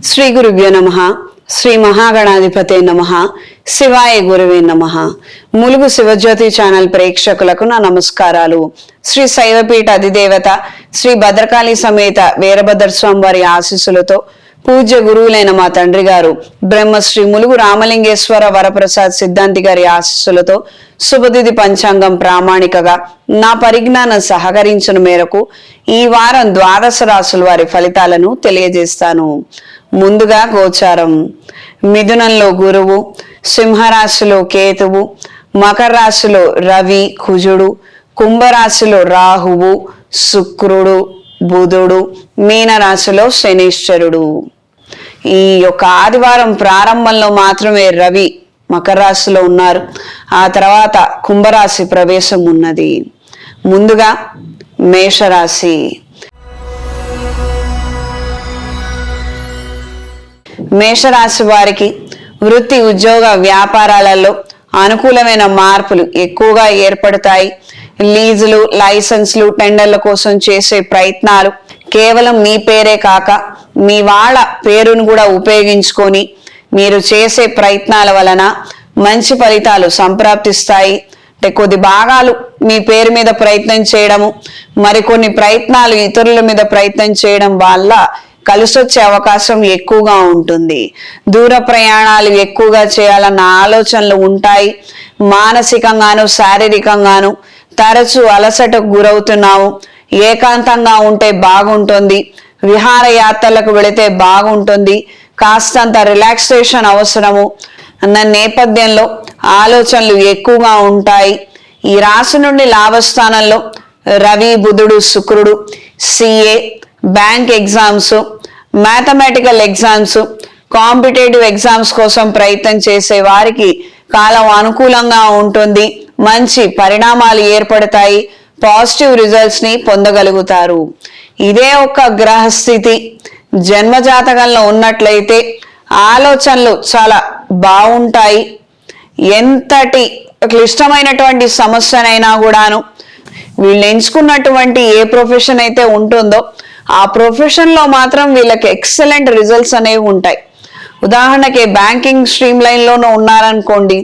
శ్రీ గురుభ్యో నమః. శ్రీ మహాగణాధిపతే నమః. శివాయ గురువే నమః. ములుగు శివజ్యోతి ఛానల్ ప్రేక్షకులకు నా నమస్కారాలు. శ్రీ శైవపీఠ అధిదేవత శ్రీ భద్రకాళి సమేత వీరభద్ర స్వామి వారి ఆశీస్సులతో పూజ్య గురువులైన మా తండ్రి గారు బ్రహ్మశ్రీ ములుగు రామలింగేశ్వర వరప్రసాద్ సిద్ధాంతి గారి ఆశీస్సులతో శుభతిథి పంచాంగం ప్రామాణికగా నా పరిజ్ఞానం సహకరించిన మేరకు ఈ వారం ద్వాదశ రాశుల వారి ఫలితాలను తెలియజేస్తాను. ముందుగా గోచారం. మిథునంలో గురువు, సింహరాశిలో కేతువు, మకర రాశిలో రవి కుజుడు, కుంభరాశిలో రాహువు శుక్రుడు బుధుడు, మీనరాశిలో శనీశ్వరుడు. ఈ యొక్క ఆదివారం ప్రారంభంలో మాత్రమే రవి మకర రాశిలో ఉన్నారు. ఆ తర్వాత కుంభరాశి ప్రవేశం ఉన్నది. ముందుగా మేషరాశి. మేషరాశి వారికి వృత్తి ఉద్యోగ వ్యాపారాలలో అనుకూలమైన మార్పులు ఎక్కువగా ఏర్పడతాయి. లీజులు, లైసెన్స్లు, టెండర్ల కోసం చేసే ప్రయత్నాలు కేవలం మీ పేరే కాక మీ వాళ్ళ పేరును కూడా ఉపయోగించుకొని మీరు చేసే ప్రయత్నాల వలన మంచి ఫలితాలు సంప్రాప్తిస్తాయి. అంటే కొద్ది భాగాలు మీ పేరు మీద ప్రయత్నం చేయడము, మరికొన్ని ప్రయత్నాలు ఇతరుల మీద ప్రయత్నం చేయడం వల్ల కలిసొచ్చే అవకాశం ఎక్కువగా ఉంటుంది. దూర ప్రయాణాలు ఎక్కువగా చేయాలన్న ఆలోచనలు ఉంటాయి. మానసికంగాను శారీరకంగాను తరచూ అలసటకు గురవుతున్నాము. ఏకాంతంగా ఉంటే బాగుంటుంది. విహారయాత్రలకు వెళితే బాగుంటుంది. కాస్తంత రిలాక్సేషన్ అవసరము అన్న నేపథ్యంలో ఆలోచనలు ఎక్కువగా ఉంటాయి. ఈ రాశి నుండి లాభస్థానంలో రవి బుధుడు శుక్రుడు CA, bank exams, mathematical exams, competitive exams కోసం ప్రయత్నం చేసే వారికి కాలం అనుకూలంగా ఉంటుంది. మంచి పరిణామాలు ఏర్పడతాయి. పాజిటివ్ రిజల్ట్స్ ని పొందగలుగుతారు. ఇదే ఒక గ్రహస్థితి జన్మజాతకంలో ఉన్నట్లయితే ఆలోచనలు చాలా బాగుంటాయి. ఎంతటి క్లిష్టమైనటువంటి సమస్యనైనా కూడాను వీళ్ళు ఎంచుకున్నటువంటి ఏ ప్రొఫెషన్ అయితే ఉంటుందో ఆ ప్రొఫెషన్ లో మాత్రం వీళ్ళకి ఎక్సలెంట్ రిజల్ట్స్ అనేవి ఉంటాయి. ఉదాహరణకి బ్యాంకింగ్ స్ట్రీమ్ లైన్ లోనూ ఉన్నారనుకోండి,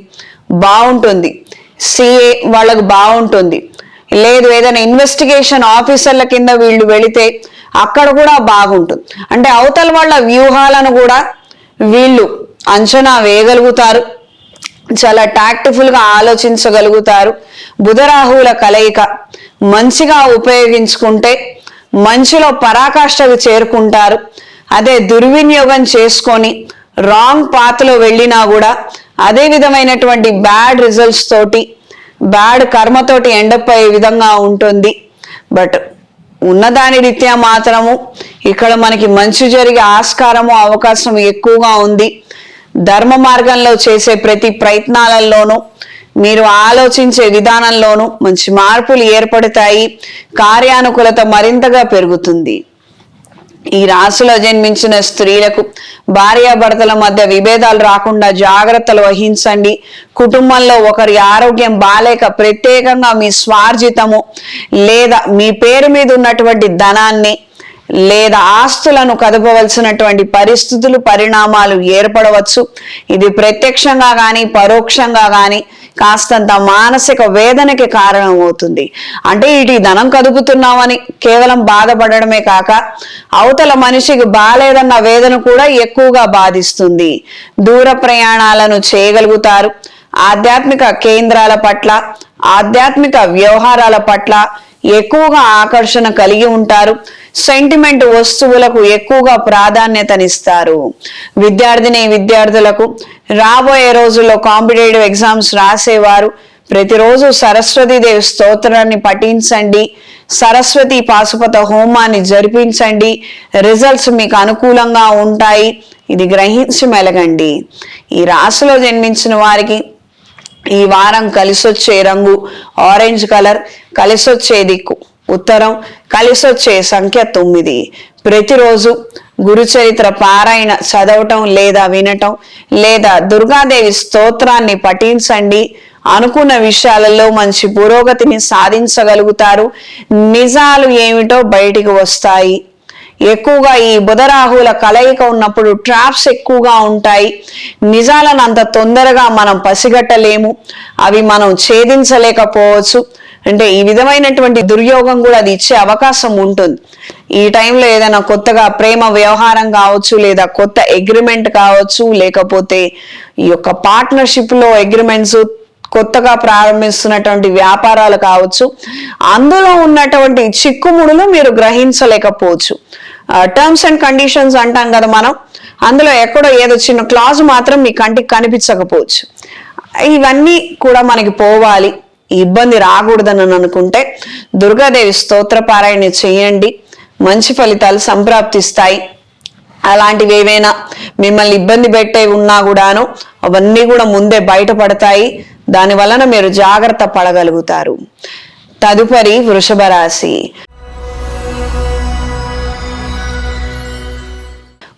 బాగుంటుంది. సిఏ వాళ్ళకు బాగుంటుంది. లేదు ఏదైనా ఇన్వెస్టిగేషన్ ఆఫీసర్ల కింద వీళ్ళు వెళితే అక్కడ కూడా బాగుంటుంది. అంటే అవతల వాళ్ళ వ్యూహాలను కూడా వీళ్ళు అంచనా వేయగలుగుతారు. చాలా టాక్టిఫుల్ గా ఆలోచించగలుగుతారు. బుధరాహువుల కలయిక మంచిగా ఉపయోగించుకుంటే మంచిలో పరాకాష్ఠకు చేరుకుంటారు. అదే దుర్వినియోగం చేసుకొని రాంగ్ పాత్లో వెళ్ళినా కూడా అదే విధమైనటువంటి బ్యాడ్ రిజల్ట్స్ తోటి, బ్యాడ్ కర్మతోటి ఎండప్ అయ్యే విధంగా ఉంటుంది. బట్ ఉన్నదాని రీత్యా మాత్రము ఇక్కడ మనకి మంచి జరిగే ఆస్కారము అవకాశం ఎక్కువగా ఉంది. ధర్మ మార్గంలో చేసే ప్రతి ప్రయత్నాలలోనూ మీరు ఆలోచించే విధానంలోనూ మంచి మార్పులు ఏర్పడతాయి. కార్యానుకూలత మరింతగా పెరుగుతుంది. ఈ రాశిలో జన్మించిన స్త్రీలకు భార్యాభర్తల మధ్య విభేదాలు రాకుండా జాగ్రత్తలు వహించండి. కుటుంబంలో ఒకరి ఆరోగ్యం బాలేక ప్రత్యేకంగా మీ స్వార్జితము లేదా మీ పేరు మీద ఉన్నటువంటి ధనాన్ని లేదా ఆస్తులను కదపవలసినటువంటి పరిస్థితులు, పరిణామాలు ఏర్పడవచ్చు. ఇది ప్రత్యక్షంగా కానీ పరోక్షంగా కానీ కాస్తంత మానసిక వేదనకి కారణం అవుతుంది. అంటే ఇటు ధనం కదుపుతున్నామని కేవలం బాధపడమే కాక అవతల మనిషికి బాలేదన్న వేదన కూడా ఎక్కువగా బాధిస్తుంది. దూర ప్రయాణాలను చేయగలుగుతారు. ఆధ్యాత్మిక కేంద్రాల పట్ల, ఆధ్యాత్మిక వ్యవహారాల పట్ల ఎక్కువగా ఆకర్షణ కలిగి ఉంటారు. సెంటిమెంట్ వస్తువులకు ఎక్కువగా ప్రాధాన్యతనిస్తారు. విద్యార్థులకు రాబోయే రోజుల్లో కాంపిటేటివ్ ఎగ్జామ్స్ రాసేవారు ప్రతిరోజు సరస్వతీదేవి స్తోత్రాన్ని పఠించండి. సరస్వతి పాశుపత హోమాన్ని జరిపించండి. రిజల్ట్స్ మీకు అనుకూలంగా ఉంటాయి. ఇది గ్రహించి మెలగండి. ఈ రాశిలో జన్మించిన వారికి ఈ వారం కలిసొచ్చే రంగు ఆరెంజ్ కలర్, కలిసొచ్చే దిక్కు ఉత్తరం, కలిసొచ్చే సంఖ్య 9. ప్రతిరోజు గురుచరిత్ర పారాయణ చదవటం లేదా వినటం లేదా దుర్గాదేవి స్తోత్రాన్ని పఠించండి. అనుకున్న విషయాలలో మంచి పురోగతిని సాధించగలుగుతారు. నిజాలు ఏమిటో బయటికి వస్తాయి. ఎక్కువగా ఈ బుధరాహుల కలయిక ఉన్నప్పుడు ట్రాప్స్ ఎక్కువగా ఉంటాయి. నిజాలను అంత తొందరగా మనం పసిగట్టలేము, అవి మనం ఛేదించలేకపోవచ్చు. అంటే ఈ విధమైనటువంటి దుర్యోగం కూడా అది ఇచ్చే అవకాశం ఉంటుంది. ఈ టైంలో ఏదైనా కొత్తగా ప్రేమ వ్యవహారం కావచ్చు, లేదా కొత్త అగ్రిమెంట్ కావచ్చు, లేకపోతే ఈ యొక్క పార్ట్నర్షిప్ లో అగ్రిమెంట్స్, కొత్తగా ప్రారంభిస్తున్నటువంటి వ్యాపారాలు కావచ్చు, అందులో ఉన్నటువంటి చిక్కుముడులు మీరు గ్రహించలేకపోవచ్చు. టర్మ్స్ అండ్ కండిషన్స్ అంటాం కదా మనం, అందులో ఎక్కడో ఏదో చిన్న క్లాజ్ మాత్రం మీ కంటికి కనిపించకపోవచ్చు. ఇవన్నీ కూడా మనకి పోవాలి, ఇబ్బంది రాకూడదని అనుకుంటే దుర్గాదేవి స్తోత్ర పారాయణ చేయండి, మంచి ఫలితాలు సంప్రాప్తిస్తాయి. అలాంటివి ఏవైనా మిమ్మల్ని ఇబ్బంది పెట్టే ఉన్నా కూడాను అవన్నీ కూడా ముందే బయటపడతాయి. దాని వలన మీరు జాగ్రత్త పడగలుగుతారు. తదుపరి వృషభ రాశి.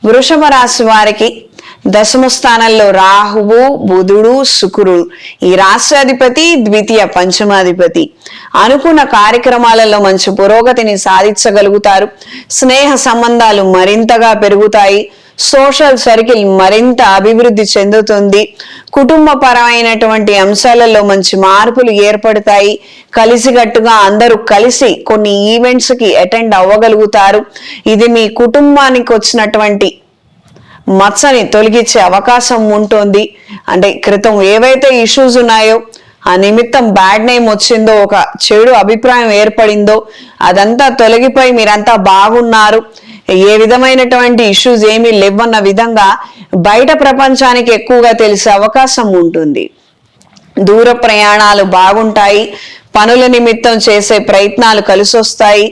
వృషభ రాశి వారికి దశమ స్థానంలో రాహువు, బుధుడు, శుక్రుడు, ఈ రాష్ట్రాధిపతి, ద్వితీయ పంచమాధిపతి. అనుకున్న కార్యక్రమాలలో మంచి పురోగతిని సాధించగలుగుతారు. స్నేహ సంబంధాలు మరింతగా పెరుగుతాయి. సోషల్ సర్కిల్ మరింత అభివృద్ధి చెందుతుంది. కుటుంబ పరమైనటువంటి అంశాలలో మంచి మార్పులు ఏర్పడతాయి. కలిసికట్టుగా అందరూ కలిసి కొన్ని ఈవెంట్స్ కి అటెండ్ అవ్వగలుగుతారు. ఇది మీ కుటుంబానికి వచ్చినటువంటి మచ్చని తొలగించే అవకాశం ఉంటుంది. అంటే క్రితం ఏవైతే ఇష్యూస్ ఉన్నాయో, ఆ నిమిత్తం బ్యాడ్ నేమ్ వచ్చిందో, ఒక చెడు అభిప్రాయం ఏర్పడిందో, అదంతా తొలగిపోయి మీరంతా బాగున్నారు, ఏ విధమైనటువంటి ఇష్యూస్ ఏమీ లేవన్న విధంగా బయట ప్రపంచానికి ఎక్కువగా తెలిసే అవకాశం ఉంటుంది. దూర ప్రయాణాలు బాగుంటాయి. పనుల నిమిత్తం చేసే ప్రయత్నాలు కలిసొస్తాయి.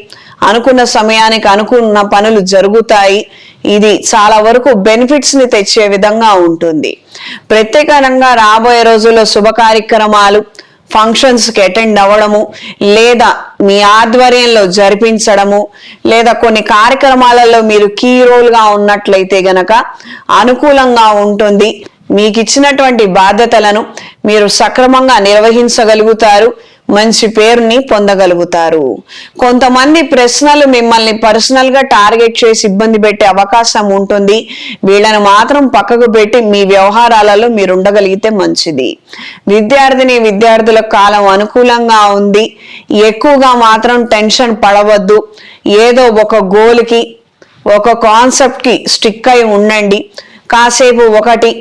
అనుకున్న సమయానికి అనుకున్న పనులు జరుగుతాయి. ఇది చాలా వరకు బెనిఫిట్స్ ని తెచ్చే విధంగా ఉంటుంది. ప్రత్యేకంగా రాబోయే రోజుల్లో శుభ కార్యక్రమాలు, ఫంక్షన్స్ కి అటెండ్ అవ్వడము, లేదా మీ ఆధ్వర్యంలో జరిపించడము, లేదా కొన్ని కార్యక్రమాలలో మీరు కీ రోల్ గా ఉన్నట్లయితే గనక అనుకూలంగా ఉంటుంది. మీకు ఇచ్చినటువంటి బాధ్యతలను మీరు సక్రమంగా నిర్వహించగలుగుతారు. మంచి పేరుని పొందగలుగుతారు. కొంతమంది ప్రశ్నలు మిమ్మల్ని పర్సనల్ గా టార్గెట్ చేసి ఇబ్బంది పెట్టే అవకాశం ఉంటుంది. వీళ్ళను మాత్రం పక్కకు పెట్టి మీ వ్యవహారాలలో మీరు ఉండగలిగితే మంచిది. విద్యార్థుల కాలం అనుకూలంగా ఉంది. ఎక్కువగా మాత్రం టెన్షన్ పడవద్దు. ఏదో ఒక గోల్కి, ఒక కాన్సెప్ట్ కి స్టిక్ అయి ఉండండి. కాసేపు ఒకటి,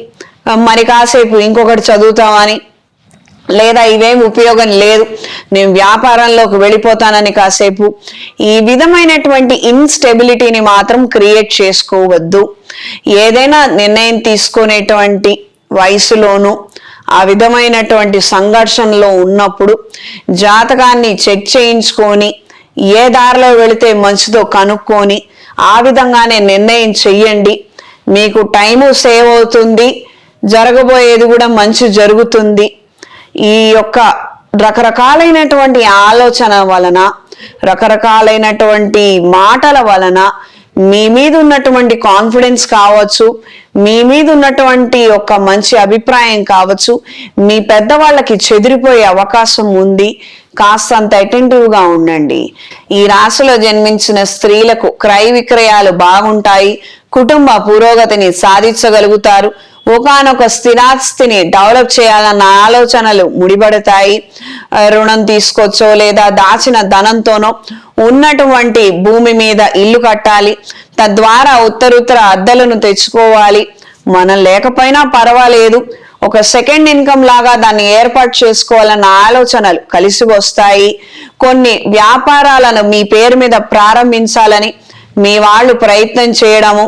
మరి కాసేపు ఇంకొకటి చదువుతామని, లేదా ఇవేం ఉపయోగం లేదు, నేను వ్యాపారంలోకి వెళ్ళిపోతానని కాసేపు ఈ విధమైనటువంటి ఇన్స్టెబిలిటీని మాత్రం క్రియేట్ చేసుకోవద్దు. ఏదైనా నిర్ణయం తీసుకునేటువంటి వయసులోనూ ఆ విధమైనటువంటి సంఘర్షణలో ఉన్నప్పుడు జాతకాన్ని చెక్ చేయించుకొని ఏ దారిలో వెళితే మంచిదో కనుక్కొని ఆ విధంగానే నిర్ణయం చెయ్యండి. మీకు టైము సేవ్ అవుతుంది, జరగబోయేది కూడా మంచి జరుగుతుంది. ఈ యొక్క రకరకాలైనటువంటి ఆలోచన వలన, రకరకాలైనటువంటి మాటల వలన మీ మీద ఉన్నటువంటి కాన్ఫిడెన్స్ కావచ్చు, మీ మీద ఉన్నటువంటి ఒక మంచి అభిప్రాయం కావచ్చు, మీ పెద్దవాళ్ళకి చెదిరిపోయే అవకాశం ఉంది. కాస్తంత అటెంటివ్ గా ఉండండి. ఈ రాశిలో జన్మించిన స్త్రీలకు క్రయ విక్రయాలు బాగుంటాయి. కుటుంబ పురోగతిని సాధించగలుగుతారు. ఒకానొక స్థిరాస్తిని డెవలప్ చేయాలన్న ఆలోచనలు ముడిపడతాయి. రుణం తీసుకొచ్చో లేదా దాచిన ధనంతోనో ఉన్నటువంటి భూమి మీద ఇల్లు కట్టాలి. తద్వారా ఉత్తరుత్తర అద్దెలను తెచ్చుకోవాలి. మనం లేకపోయినా పర్వాలేదు, ఒక సెకండ్ ఇన్కమ్ లాగా దాన్ని ఏర్పాటు చేసుకోవాలన్న ఆలోచనలు కలిసి వస్తాయి. కొన్ని వ్యాపారాలను మీ పేరు మీద ప్రారంభించాలని మీ వాళ్ళు ప్రయత్నం చేయడము,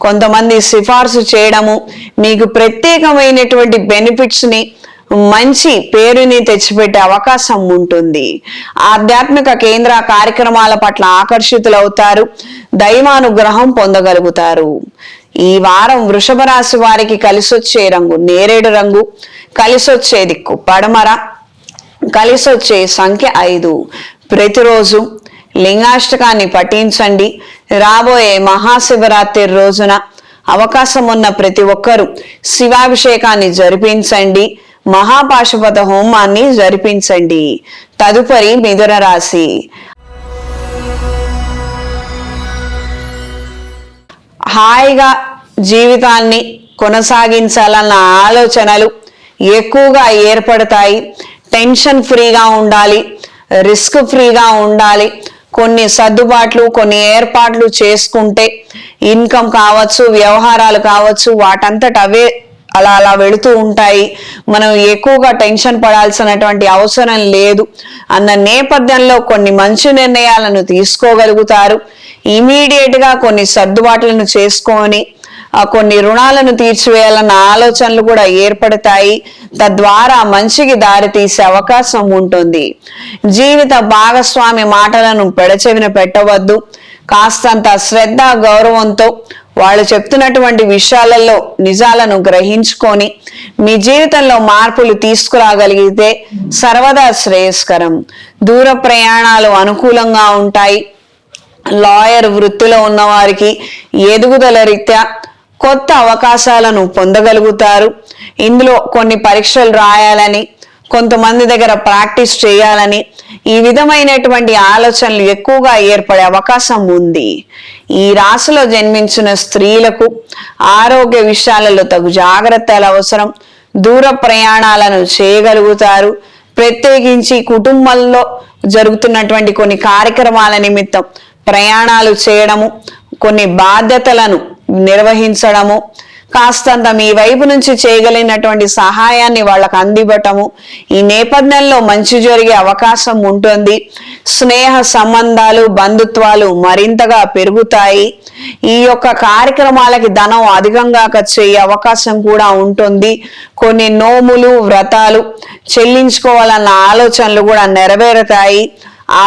కొంతమంది సిఫార్సు చేయడము మీకు ప్రత్యేకమైనటువంటి బెనిఫిట్స్ ని, మంచి పేరుని తెచ్చిపెట్టే అవకాశం ఉంటుంది. ఆధ్యాత్మిక కేంద్ర కార్యక్రమాల పట్ల ఆకర్షితులవుతారు. దైవానుగ్రహం పొందగలుగుతారు. ఈ వారం వృషభ రాశి వారికి కలిసొచ్చే రంగు నేరేడు రంగు, కలిసొచ్చే దిక్కు పడమర, కలిసొచ్చే సంఖ్య 5. ప్రతిరోజు లింగాష్టకాన్ని పఠించండి. రాబోయే మహాశివరాత్రి రోజున అవకాశం ఉన్న ప్రతి ఒక్కరూ శివాభిషేకాన్ని జరిపించండి. మహాపాశుపత హోమాన్ని జరిపించండి. తదుపరి మిథున రాశి. హాయిగా జీవితాన్ని కొనసాగించాలన్న ఆలోచనలు ఎక్కువగా ఏర్పడతాయి. టెన్షన్ ఫ్రీగా ఉండాలి, రిస్క్ ఫ్రీగా ఉండాలి. కొన్ని సర్దుబాట్లు, కొన్ని ఏర్పాట్లు చేసుకుంటే ఇన్కమ్ కావచ్చు, వ్యవహారాలు కావచ్చు, వాటంతట అవే అలా అలా వెళుతూ ఉంటాయి. మనం ఎక్కువగా టెన్షన్ పడాల్సినటువంటి అవసరం లేదు అన్న నేపథ్యంలో కొన్ని మంచి నిర్ణయాలను తీసుకోగలుగుతారు. ఇమీడియట్ గా కొన్ని సర్దుబాట్లను చేసుకొని కొన్ని రుణాలను తీర్చివేయాలన్న ఆలోచనలు కూడా ఏర్పడతాయి. తద్వారా మంచికి దారి తీసే అవకాశం ఉంటుంది. జీవిత భాగస్వామి మాటలను పెడచెవిన పెట్టవద్దు. కాస్తంత శ్రద్ధ, గౌరవంతో వాళ్ళు చెప్తున్నటువంటి విషయాలలో నిజాలను గ్రహించుకొని మీ జీవితంలో మార్పులు తీసుకురాగలిగితే సర్వదా శ్రేయస్కరం. దూర ప్రయాణాలు అనుకూలంగా ఉంటాయి. లాయర్ వృత్తిలో ఉన్న వారికి ఎదుగుదల రీత్యా కొత్త అవకాశాలను పొందగలుగుతారు. ఇందులో కొన్ని పరీక్షలు రాయాలని, కొంతమంది దగ్గర ప్రాక్టీస్ చేయాలని, ఈ విధమైనటువంటి ఆలోచనలు ఎక్కువగా ఏర్పడే అవకాశం ఉంది. ఈ రాశిలో జన్మించిన స్త్రీలకు ఆరోగ్య విషయాలలో తగు జాగ్రత్తలు అవసరం. దూర ప్రయాణాలను చేయగలుగుతారు. ప్రత్యేకించి కుటుంబంలో జరుగుతున్నటువంటి కొన్ని కార్యక్రమాల నిమిత్తం ప్రయాణాలు చేయడము, కొన్ని బాధ్యతలను నిర్వహించడము, కాస్తంత మీ వైపు నుంచి చేయగలిగినటువంటి సహాయాన్ని వాళ్ళకు అందివ్వటము, ఈ నేపథ్యంలో మంచి జరిగే అవకాశం ఉంటుంది. స్నేహ సంబంధాలు, బంధుత్వాలు మరింతగా పెరుగుతాయి. ఈ యొక్క కార్యక్రమాలకి ధనం అధికంగా ఖర్చు అయ్యే అవకాశం కూడా ఉంటుంది. కొన్ని నోములు, వ్రతాలు చెల్లించుకోవాలన్న ఆలోచనలు కూడా నెరవేరుతాయి.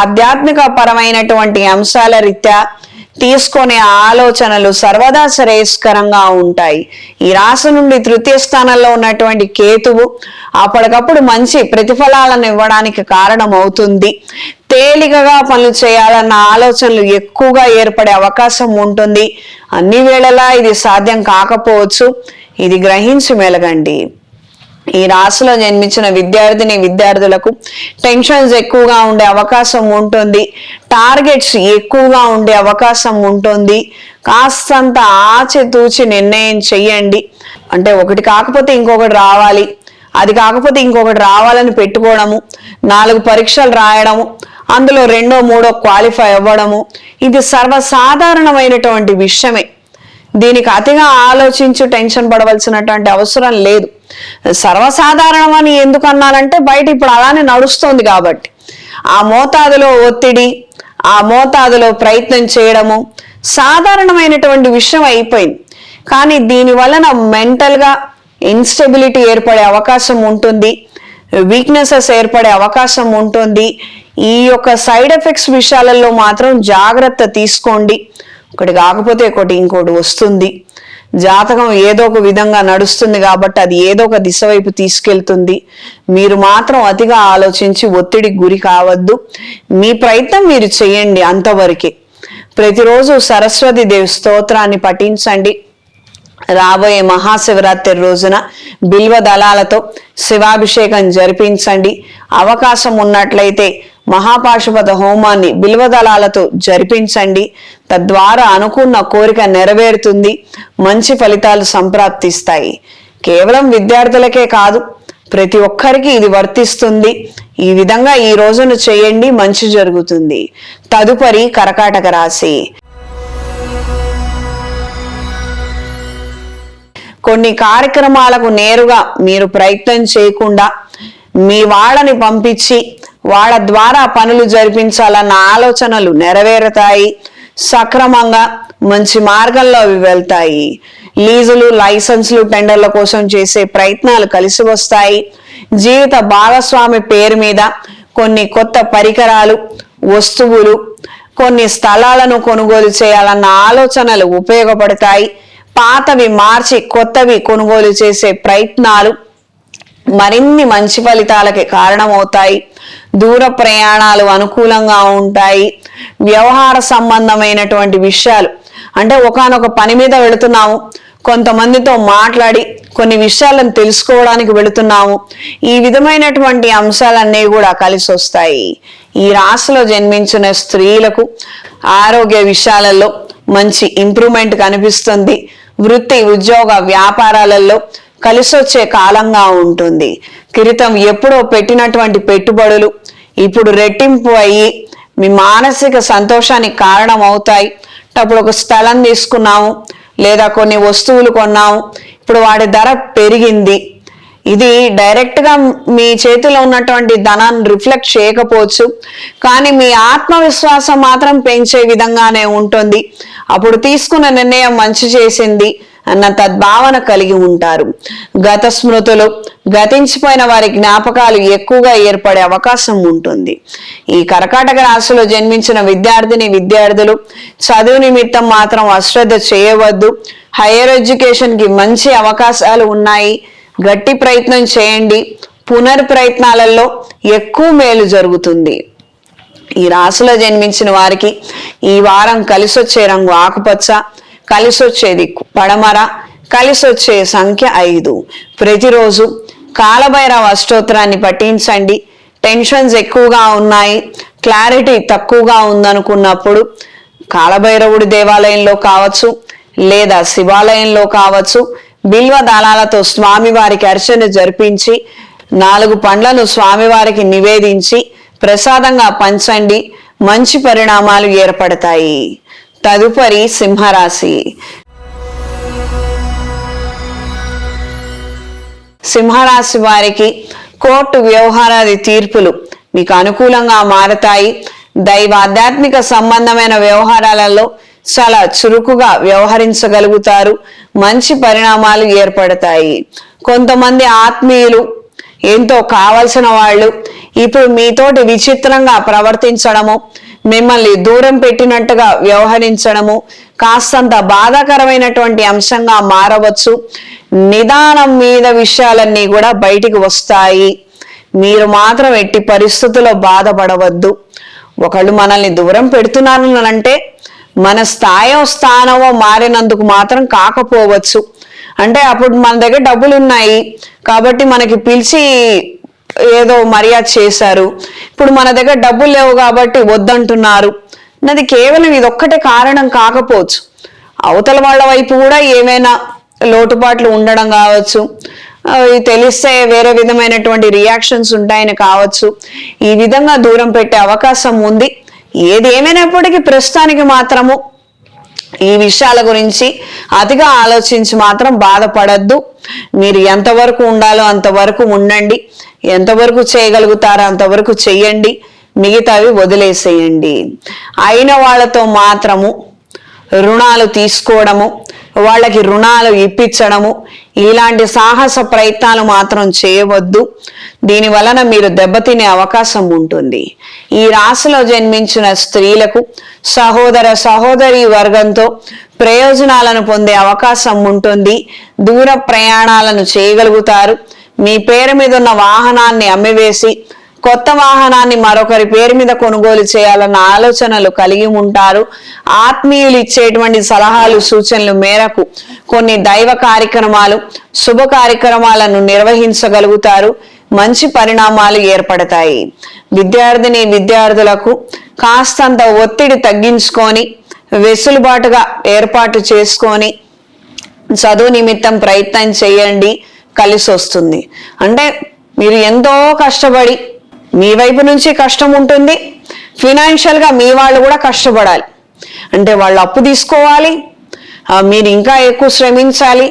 ఆధ్యాత్మిక పరమైనటువంటి అంశాల రీత్యా తీసుకునే ఆలోచనలు సర్వదా శ్రేయస్కరంగా ఉంటాయి. ఈ రాశి నుండి తృతీయ స్థానంలో ఉన్నటువంటి కేతువు అప్పటికప్పుడు మంచి ప్రతిఫలాలను ఇవ్వడానికి కారణం అవుతుంది. తేలికగా పనులు చేయాలన్న ఆలోచనలు ఎక్కువగా ఏర్పడే అవకాశం ఉంటుంది. అన్ని వేళలా ఇది సాధ్యం కాకపోవచ్చు. ఇది గ్రహించి మెలగండి. ఈ రాశిలో జన్మించిన విద్యార్థులకు టెన్షన్స్ ఎక్కువగా ఉండే అవకాశం ఉంటుంది. టార్గెట్స్ ఎక్కువగా ఉండే అవకాశం ఉంటుంది. కాస్తంత ఆచితూచి నిర్ణయం చెయ్యండి. అంటే ఒకటి కాకపోతే ఇంకొకటి రావాలి, అది కాకపోతే ఇంకొకటి రావాలని పెట్టుకోవడము, 4 పరీక్షలు రాయడము, అందులో 2, 3 క్వాలిఫై అవ్వడము, ఇది సర్వసాధారణమైనటువంటి విషయమే. దీనికి అతిగా ఆలోచించి టెన్షన్ పడవలసినటువంటి అవసరం లేదు. సర్వసాధారణం అని ఎందుకు అన్నానంటే బయట ఇప్పుడు అలానే నడుస్తుంది కాబట్టి ఆ మోతాదులో ఒత్తిడి, ఆ మోతాదులో ప్రయత్నం చేయడము సాధారణమైనటువంటి విషయం అయిపోయింది. కానీ దీని వలన మెంటల్గా ఇన్స్టెబిలిటీ ఏర్పడే అవకాశం ఉంటుంది, వీక్నెసెస్ ఏర్పడే అవకాశం ఉంటుంది. ఈ యొక్క సైడ్ ఎఫెక్ట్స్ విషయాలలో మాత్రం జాగ్రత్త తీసుకోండి. ఒకటి కాకపోతే ఇంకోటి వస్తుంది. జాతకం ఏదో ఒక విధంగా నడుస్తుంది కాబట్టి అది ఏదో ఒక దిశ వైపు తీసుకెళ్తుంది. మీరు మాత్రం అతిగా ఆలోచించి ఒత్తిడికి గురి కావద్దు. మీ ప్రయత్నం మీరు చేయండి, అంతవరకే. ప్రతిరోజు సరస్వతి దేవి స్తోత్రాన్ని పఠించండి. రాబోయే మహాశివరాత్రి రోజున బిల్వ దళాలతో శివాభిషేకం జరిపించండి. అవకాశం ఉన్నట్లయితే మహాపాశుపత హోమాన్ని బిల్వదళాలతో జరిపించండి. తద్వారా అనుకున్న కోరిక నెరవేరుతుంది, మంచి ఫలితాలు సంప్రాప్తిస్తాయి. కేవలం విద్యార్థులకే కాదు, ప్రతి ఒక్కరికి ఇది వర్తిస్తుంది. ఈ విధంగా ఈ రోజును చేయండి, మంచి జరుగుతుంది. తదుపరి కర్కాటక రాశి. కొన్ని కార్యక్రమాలకు నేరుగా మీరు ప్రయత్నం చేయకుండా మీ వాళ్ళని పంపించి వాళ్ళ ద్వారా పనులు జరిపించాలన్న ఆలోచనలు నెరవేరుతాయి. సక్రమంగా మంచి మార్గంలో అవి వెళ్తాయి. లీజులు, లైసెన్సులు, టెండర్ల కోసం చేసే ప్రయత్నాలు కలిసి వస్తాయి. జీవిత భాగస్వామి పేరు మీద కొన్ని కొత్త పరికరాలు, వస్తువులు, కొన్ని స్థలాలను కొనుగోలు చేయాలన్న ఆలోచనలు ఉపయోగపడతాయి. పాతవి మార్చి కొత్తవి కొనుగోలు చేసే ప్రయత్నాలు మరిన్ని మంచి ఫలితాలకి కారణమవుతాయి. దూర ప్రయాణాలు అనుకూలంగా ఉంటాయి. వ్యవహార సంబంధమైనటువంటి విషయాలు అంటే ఒకానొక పని మీద వెళుతున్నాము, కొంతమందితో మాట్లాడి కొన్ని విషయాలను తెలుసుకోవడానికి వెళుతున్నాము. ఈ విధమైనటువంటి అంశాలన్నీ కూడా కలిసి వస్తాయి. ఈ రాశిలో జన్మించిన స్త్రీలకు ఆరోగ్య విషయాలలో మంచి ఇంప్రూవ్మెంట్ కనిపిస్తుంది. వృత్తి ఉద్యోగ వ్యాపారాలలో కలిసొచ్చే కాలంగా ఉంటుంది. క్రితం ఎప్పుడో పెట్టినటువంటి పెట్టుబడులు ఇప్పుడు రెట్టింపు అయ్యి మీ మానసిక సంతోషానికి కారణం అవుతాయి. అప్పుడు ఒక స్థలం తీసుకున్నాము లేదా కొన్ని వస్తువులు కొన్నాము, ఇప్పుడు వాటి ధర పెరిగింది. ఇది డైరెక్ట్ గా మీ చేతిలో ఉన్నటువంటి ధనాన్ని రిఫ్లెక్ట్ చేయకపోవచ్చు, కానీ మీ ఆత్మవిశ్వాసం మాత్రం పెంచే విధంగానే ఉంటుంది. అప్పుడు తీసుకున్న నిర్ణయం మంచి చేసింది అన్న తద్భావన కలిగి ఉంటారు. గత స్మృతులు, గతించిపోయిన వారి జ్ఞాపకాలు ఎక్కువగా ఏర్పడే అవకాశం ఉంటుంది. ఈ కర్కాటక రాశిలో జన్మించిన విద్యార్థులు చదువు నిమిత్తం మాత్రం అశ్రద్ధ చేయవద్దు. హైయర్ ఎడ్యుకేషన్ కి మంచి అవకాశాలు ఉన్నాయి. గట్టి ప్రయత్నం చేయండి. పునర్ప్రయత్నాలలో ఎక్కువ మేలు జరుగుతుంది. ఈ రాశిలో జన్మించిన వారికి ఈ వారం కలిసొచ్చే రంగు ఆకుపచ్చ, కలిసొచ్చేది పడమర, కలిసొచ్చే సంఖ్య 5. ప్రతిరోజు కాలభైరవ అష్టోత్తరాన్ని పఠించండి. టెన్షన్స్ ఎక్కువగా ఉన్నాయి, క్లారిటీ తక్కువగా ఉందనుకున్నప్పుడు కాలభైరవుడి దేవాలయంలో కావచ్చు లేదా శివాలయంలో కావచ్చు, బిల్వ దళాలతో స్వామివారికి అర్చన జరిపించి 4 పండ్లను స్వామివారికి నివేదించి ప్రసాదంగా పంచండి. మంచి పరిణామాలు ఏర్పడతాయి. తదుపరి సింహరాశి. సింహరాశి వారికి కోర్టు వ్యవహారాది తీర్పులు మీకు అనుకూలంగా మారతాయి. దైవ ఆధ్యాత్మిక సంబంధమైన వ్యవహారాలలో చాలా చురుకుగా వ్యవహరించగలుగుతారు. మంచి పరిణామాలు ఏర్పడతాయి. కొంతమంది ఆత్మీయులు, ఎంతో కావలసిన వాళ్ళు ఇప్పుడు మీతోటి విచిత్రంగా ప్రవర్తించడము, మిమ్మల్ని దూరం పెట్టినట్టుగా వ్యవహరించడము కాస్తంత బాధాకరమైనటువంటి అంశంగా మారవచ్చు. నిదానం మీద విషయాలన్నీ కూడా బయటికి వస్తాయి. మీరు మాత్రం ఎట్టి పరిస్థితుల్లో బాధపడవద్దు. ఒకళ్ళు మనల్ని దూరం పెడుతున్నారు అంటే మన స్థానమో మారినందుకు మాత్రం కాకపోవచ్చు. అంటే అప్పుడు మన దగ్గర డబ్బులు ఉన్నాయి కాబట్టి మనకి పిలిచి ఏదో మర్యాద చేశారు, ఇప్పుడు మన దగ్గర డబ్బులు లేవు కాబట్టి వద్దంటున్నారు. అది కేవలం ఇదొక్కటే కారణం కాకపోవచ్చు. అవతల వాళ్ళ వైపు కూడా ఏమైనా లోటుపాట్లు ఉండడం కావచ్చు, తెలిస్తే వేరే విధమైనటువంటి రియాక్షన్స్ ఉంటాయని కావచ్చు. ఈ విధంగా దూరం పెట్టే అవకాశం ఉంది. ఏది ఏమైనప్పటికీ ప్రస్తుతానికి మాత్రము ఈ విషయాల గురించి అతిగా ఆలోచించి మాత్రం బాధపడద్దు. మీరు ఎంతవరకు ఉండాలో అంతవరకు ఉండండి, ఎంతవరకు చేయగలుగుతారో అంతవరకు చెయ్యండి, మిగతావి వదిలేసేయండి. అయిన వాళ్ళతో మాత్రము రుణాలు తీసుకోవడము, వాళ్ళకి రుణాలు ఇప్పించడము, ఇలాంటి సాహస ప్రయత్నాలు మాత్రం చేయవద్దు. దీని వలన మీరు దెబ్బతినే అవకాశం ఉంటుంది. ఈ రాశిలో జన్మించిన స్త్రీలకు సహోదరి వర్గంతో ప్రయోజనాలను పొందే అవకాశం ఉంటుంది. దూర ప్రయాణాలను చేయగలుగుతారు. మీ పేరు మీద ఉన్న వాహనాన్ని అమ్మివేసి కొత్త వాహనాన్ని మరొకరి పేరు మీద కొనుగోలు చేయాలన్న ఆలోచనలు కలిగి ఉంటారు. ఆత్మీయులు ఇచ్చేటువంటి సలహాలు సూచనలు మేరకు కొన్ని దైవ కార్యక్రమాలు, శుభ కార్యక్రమాలను నిర్వహించగలుగుతారు. మంచి పరిణామాలు ఏర్పడతాయి. విద్యార్థులకు కాస్తంత ఒత్తిడి తగ్గించుకొని వెసులుబాటుగా ఏర్పాటు చేసుకొని చదువు నిమిత్తం ప్రయత్నం చేయండి, కలిసి వస్తుంది. అంటే మీరు ఎంతో కష్టపడి, మీ వైపు నుంచి కష్టం ఉంటుంది, ఫినాన్షియల్ గా మీ వాళ్ళు కూడా కష్టపడాలి. అంటే వాళ్ళు అప్పు తీసుకోవాలి, మీరు ఇంకా ఎక్కువ శ్రమించాలి.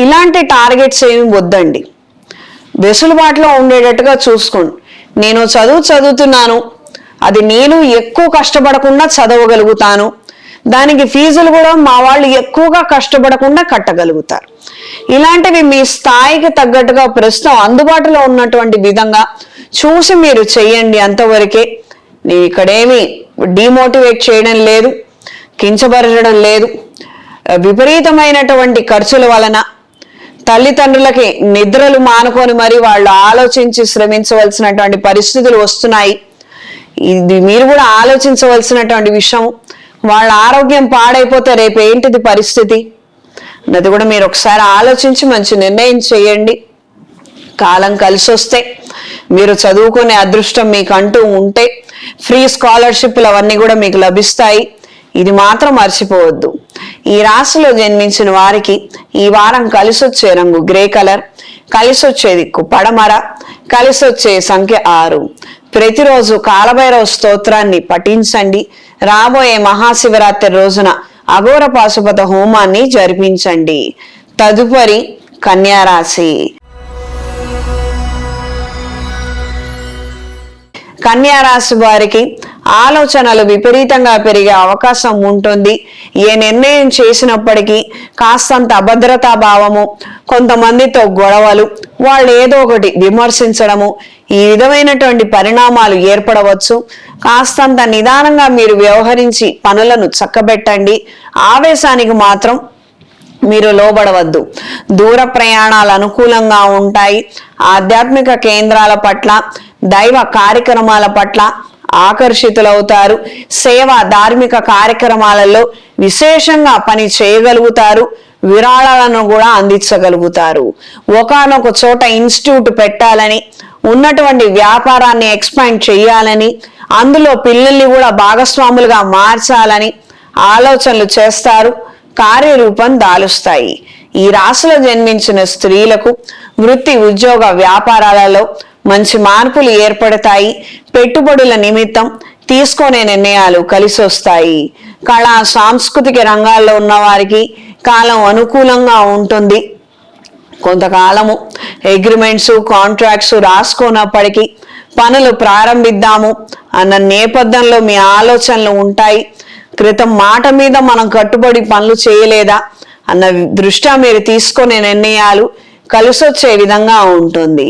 ఇలాంటి టార్గెట్స్ ఏమి వద్దండి. వెసులుబాటులో ఉండేటట్టుగా చూసుకోండి. నేను చదువుతున్నాను, అది నేను ఎక్కువ కష్టపడకుండా చదవగలుగుతాను, దానికి ఫీజులు కూడా మా వాళ్ళు ఎక్కువగా కష్టపడకుండా కట్టగలుగుతారు. ఇలాంటివి మీ స్థాయికి తగ్గట్టుగా ప్రస్తుతం అందుబాటులో ఉన్నటువంటి విధంగా చూసి మీరు చెయ్యండి. అంతవరకే. నేను ఇక్కడేమి డిమోటివేట్ చేయడం లేదు, కించపరచడం లేదు. విపరీతమైనటువంటి ఖర్చుల వలన తల్లిదండ్రులకి నిద్రలు మానుకొని మరి వాళ్ళు ఆలోచించి శ్రమించవలసినటువంటి పరిస్థితులు వస్తున్నాయి. ఇది మీరు కూడా ఆలోచించవలసినటువంటి విషయం. వాళ్ళ ఆరోగ్యం పాడైపోతే రేపు ఏంటిది పరిస్థితి అది కూడా మీరు ఒకసారి ఆలోచించి మంచి నిర్ణయం చేయండి. కాలం కలిసి వస్తే మీరు చదువుకునే అదృష్టం మీకు అంటూ ఉంటే ఫ్రీ స్కాలర్షిప్లు అవన్నీ కూడా మీకు లభిస్తాయి. ఇది మాత్రం మర్చిపోవద్దు. ఈ రాశిలో జన్మించిన వారికి ఈ వారం కలిసొచ్చే రంగు గ్రే కలర్, కలిసొచ్చే దిక్కు పడమర, కలిసొచ్చే సంఖ్య 6. ప్రతిరోజు కాలభైరవ స్తోత్రాన్ని పఠించండి. రాబోయే మహాశివరాత్రి రోజున అఘోర పాశుపత హోమాన్ని జరిపించండి. తదుపరి కన్యా రాశి. కన్యా రాశి వారికి ఆలోచనలు విపరీతంగా పెరిగే అవకాశం ఉంటుంది. ఏ నిర్ణయం చేసినప్పటికీ కాస్తంత అభద్రతా భావము, కొంతమందితో గొడవలు, వాళ్ళు ఏదో ఒకటి విమర్శించడము, ఈ విధమైనటువంటి పరిణామాలు ఏర్పడవచ్చు. కాస్తంత నిదానంగా మీరు వ్యవహరించి పనులను చక్కబెట్టండి. ఆవేశానికి మాత్రం మీరు లోబడవద్దు. దూర ప్రయాణాలు అనుకూలంగా ఉంటాయి. ఆధ్యాత్మిక కేంద్రాల పట్ల, దైవ కార్యక్రమాల పట్ల ఆకర్షితులవుతారు. సేవ, ధార్మిక కార్యక్రమాలలో విశేషంగా పని చేయగలుగుతారు. విరాళాలను కూడా అందించగలుగుతారు. ఒకానొక చోట ఇన్స్టిట్యూట్ పెట్టాలని, ఉన్నటువంటి వ్యాపారాన్ని ఎక్స్పాండ్ చేయాలని, అందులో పిల్లల్ని కూడా భాగస్వాములుగా మార్చాలని ఆలోచనలు చేస్తారు. కార్యరూపం దాలుస్తాయి. ఈ రాశిలో జన్మించిన స్త్రీలకు వృత్తి, ఉద్యోగ, వ్యాపారాలలో మంచి మార్పులు ఏర్పడతాయి. పెట్టుబడుల నిమిత్తం తీసుకునే నిర్ణయాలు కలిసి వస్తాయి. కళా, సాంస్కృతిక రంగాల్లో ఉన్న వారికి కాలం అనుకూలంగా ఉంటుంది. కొంతకాలము అగ్రిమెంట్స్, కాంట్రాక్ట్స్ రాసుకున్నప్పటికీ పనులు ప్రారంభిద్దాము అన్న నేపథ్యంలో మీ ఆలోచనలు ఉంటాయి. క్రితం మాట మీద మనం కట్టుబడి పనులు చేయలేదా అన్న దృష్ట్యా మీరు తీసుకునే నిర్ణయాలు కలిసొచ్చే విధంగా ఉంటుంది.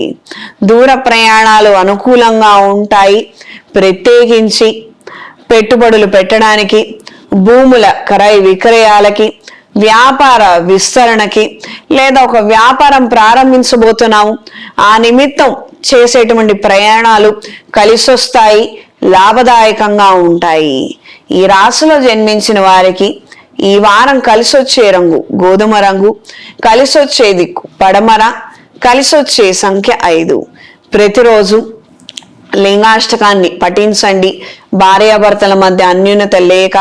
దూర ప్రయాణాలు అనుకూలంగా ఉంటాయి. ప్రత్యేకించి పెట్టుబడులు పెట్టడానికి, భూముల క్రయ విక్రయాలకి, వ్యాపార విస్తరణకి, లేదా ఒక వ్యాపారం ప్రారంభించబోతున్నాము ఆ నిమిత్తం చేసేటువంటి ప్రయాణాలు కలిసొస్తాయి, లాభదాయకంగా ఉంటాయి. ఈ రాశిలో జన్మించిన వారికి ఈ వారం కలిసొచ్చే రంగు గోధుమ రంగు, కలిసొచ్చే దిక్కు పడమర, కలిసొచ్చే సంఖ్య 5. ప్రతిరోజు లింగాష్టకాన్ని పఠించండి. భార్యాభర్తల మధ్య అన్యోన్యత లేక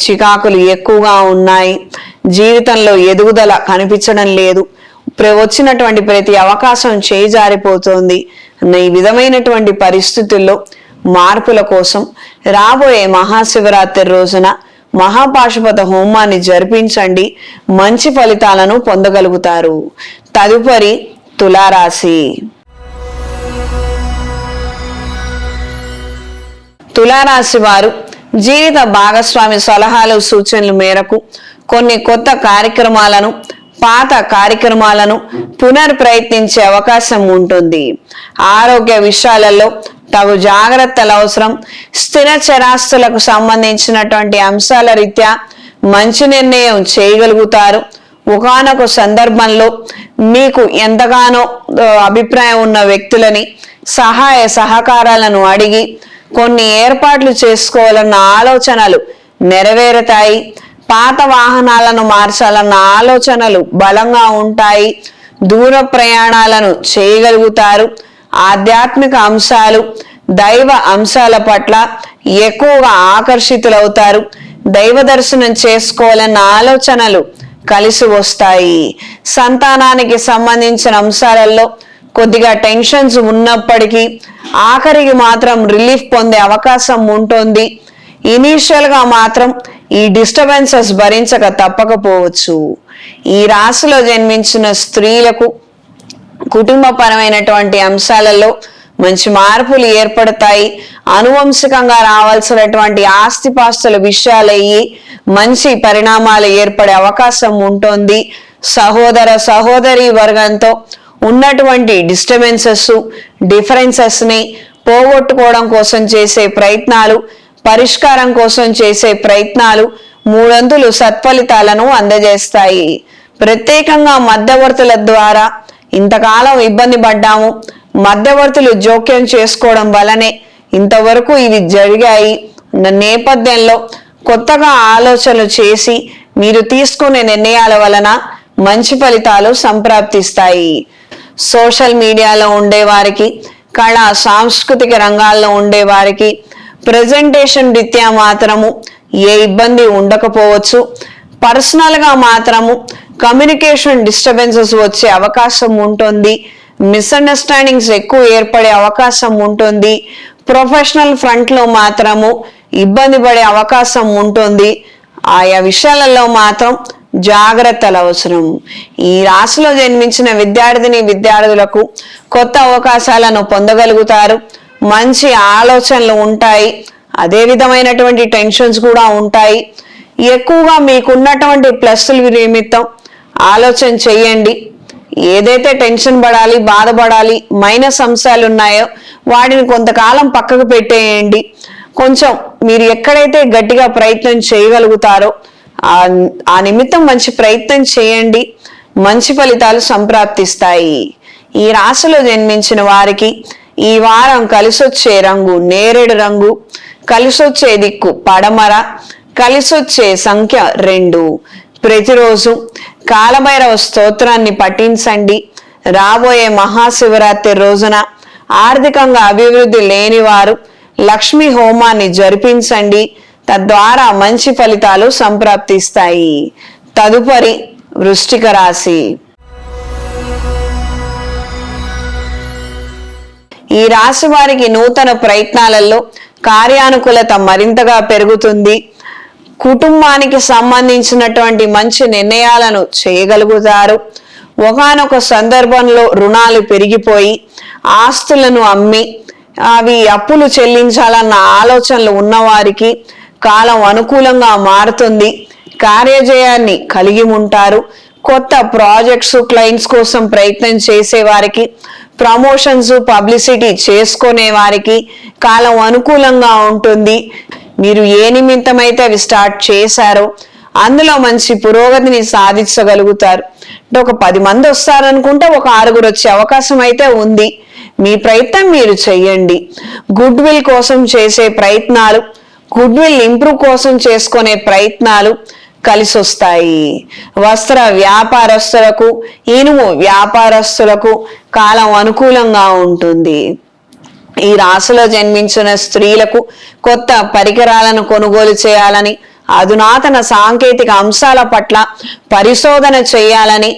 చికాకులు ఎక్కువగా ఉన్నాయి. జీవితంలో ఎదుగుదల కనిపించడం లేదు. వచ్చినటువంటి ప్రతి అవకాశం చేజారిపోతుంది. ఈ విధమైనటువంటి పరిస్థితుల్లో మార్పుల కోసం రాబోయే మహాశివరాత్రి రోజున మహాపాశుపత హోమాన్ని జరిపించండి. మంచి ఫలితాలను పొందగలుగుతారు. తదుపరి తులారాశి. తులారాశి వారు జీవిత భాగస్వామి సలహాలు, సూచనల మేరకు కొన్ని కొత్త కార్యక్రమాలను, పాత కార్యక్రమాలను పునర్ప్రయత్నించే అవకాశం ఉంటుంది. ఆరోగ్య విషయాలలో తగు జాగ్రత్తలు అవసరం. స్థిర చరాస్తులకు సంబంధించినటువంటి అంశాల రీత్యా మంచి నిర్ణయం చేయగలుగుతారు. ఒకానొక సందర్భంలో మీకు ఎంతగానో అభిప్రాయం ఉన్న వ్యక్తులని సహాయ సహకారాలను అడిగి కొన్ని ఏర్పాట్లు చేసుకోవాలన్న ఆలోచనలు నెరవేరుతాయి. పాత వాహనాలను మార్చాలన్న ఆలోచనలు బలంగా ఉంటాయి. దూర ప్రయాణాలను చేయగలుగుతారు. ఆధ్యాత్మిక అంశాలు, దైవ అంశాల పట్ల ఎక్కువగా ఆకర్షితులవుతారు. దైవ దర్శనం చేసుకోవాలన్న ఆలోచనలు కలిసి వస్తాయి. సంతానానికి సంబంధించిన అంశాలలో కొద్దిగా టెన్షన్స్ ఉన్నప్పటికీ ఆఖరికి మాత్రం రిలీఫ్ పొందే అవకాశం ఉంటుంది. ఇనీషియల్ గా మాత్రం ఈ డిస్టర్బెన్సెస్ భరించక తప్పకపోవచ్చు. ఈ రాశిలో జన్మించిన స్త్రీలకు కుటుంబపరమైనటువంటి అంశాలలో మంచి మార్పులు ఏర్పడతాయి. అనువంశికంగా రావాల్సినటువంటి ఆస్తిపాస్తుల విషయాలయ్యి మంచి పరిణామాలు ఏర్పడే అవకాశం ఉంటుంది. సహోదర సహోదరి వర్గంతో ఉన్నటువంటి డిఫరెన్సెస్ ని పోగొట్టుకోవడం కోసం చేసే ప్రయత్నాలు, పరిష్కారం కోసం చేసే ప్రయత్నాలు మూడొంతులు సత్ఫలితాలను అందజేస్తాయి. ప్రత్యేకంగా మధ్యవర్తుల ద్వారా ఇంతకాలం ఇబ్బంది పడ్డాము, మధ్యవర్తులు జోక్యం చేసుకోవడం వలనే ఇంతవరకు ఇవి జరిగాయి నేపథ్యంలో కొత్తగా ఆలోచనలు చేసి మీరు తీసుకునే నిర్ణయాల వలన మంచి ఫలితాలు సంప్రాప్తిస్తాయి. సోషల్ మీడియాలో ఉండే వారికి, కళా సాంస్కృతిక రంగాల్లో ఉండే వారికి, ప్రెజెంటేషన్ రీత్యా మాత్రము ఏ ఇబ్బంది ఉండకపోవచ్చు. పర్సనల్ గా మాత్రము కమ్యూనికేషన్ డిస్టర్బెన్సెస్ వచ్చే అవకాశం ఉంటుంది. మిస్అండర్స్టాండింగ్స్ ఎక్కువ ఏర్పడే అవకాశం ఉంటుంది. ప్రొఫెషనల్ ఫ్రంట్ లో మాత్రము ఇబ్బంది పడే అవకాశం ఉంటుంది. ఆయా విషయాలలో మాత్రం జాగ్రత్తలు అవసరం. ఈ రాశిలో జన్మించిన విద్యార్థులకు కొత్త అవకాశాలను పొందగలుగుతారు. మంచి ఆలోచనలు ఉంటాయి. అదే విధమైనటువంటి టెన్షన్స్ కూడా ఉంటాయి. ఎక్కువగా మీకున్నటువంటి ప్లస్ల నిమిత్తం ఆలోచన చెయ్యండి. ఏదైతే టెన్షన్ పడాలి, బాధపడాలి, మైనస్ అంశాలు ఉన్నాయో వాటిని కొంతకాలం పక్కకు పెట్టేయండి. కొంచెం మీరు ఎక్కడైతే గట్టిగా ప్రయత్నం చేయగలుగుతారో ఆ నిమిత్తం మంచి ప్రయత్నం చేయండి. మంచి ఫలితాలు సంప్రాప్తిస్తాయి. ఈ రాశిలో జన్మించిన వారికి ఈ వారం కలిసొచ్చే రంగు నేరేడు రంగు, కలిసొచ్చే దిక్కు పడమర, కలిసొచ్చే సంఖ్య 2. ప్రతిరోజు కాలభైరవ స్తోత్రాన్ని పఠించండి. రాబోయే మహాశివరాత్రి రోజున ఆర్థికంగా అభివృద్ధి లేని వారు లక్ష్మీ హోమాన్ని జరిపించండి. తద్వారా మంచి ఫలితాలు సంప్రాప్తిస్తాయి. తదుపరి వృశ్చిక రాశి. ఈ రాశి వారికి నూతన ప్రయత్నాలలో కార్యానుకూలత మరింతగా పెరుగుతుంది. కుటుంబానికి సంబంధించినటువంటి మంచి నిర్ణయాలను చేయగలుగుతారు. ఒకానొక సందర్భంలో రుణాలు పెరిగిపోయి ఆస్తులను అమ్మి అవి అప్పులు చెల్లించాలన్న ఆలోచనలు ఉన్నవారికి కాలం అనుకూలంగా మారుతుంది. కార్యజయాన్ని కలిగి ఉంటారు. కొత్త ప్రాజెక్ట్స్, క్లయింట్స్ కోసం ప్రయత్నం చేసే వారికి, ప్రమోషన్స్, పబ్లిసిటీ చేసుకునే వారికి కాలం అనుకూలంగా ఉంటుంది. మీరు ఏ నిమిత్తమైతే అవి స్టార్ట్ చేశారో అందులో మంచి పురోగతిని సాధించగలుగుతారు. అంటే ఒక 10 మంది వస్తారనుకుంటే ఒక 6 వచ్చే అవకాశం అయితే ఉంది. మీ ప్రయత్నం మీరు చెయ్యండి. గుడ్ విల్ కోసం చేసే ప్రయత్నాలు, గుడ్ విల్ ఇంప్రూవ్ కోసం చేసుకునే ప్రయత్నాలు కలిసి వస్తాయి. వస్త్ర వ్యాపారస్తులకు, ఇనుము వ్యాపారస్తులకు కాలం అనుకూలంగా ఉంటుంది. ఈ రాశిలో జన్మించిన స్త్రీలకు కొత్త పరికరాలను కొనుగోలు చేయాలని, అధునాతన సాంకేతిక అంశాల పట్ల పరిశోధన చేయాలని,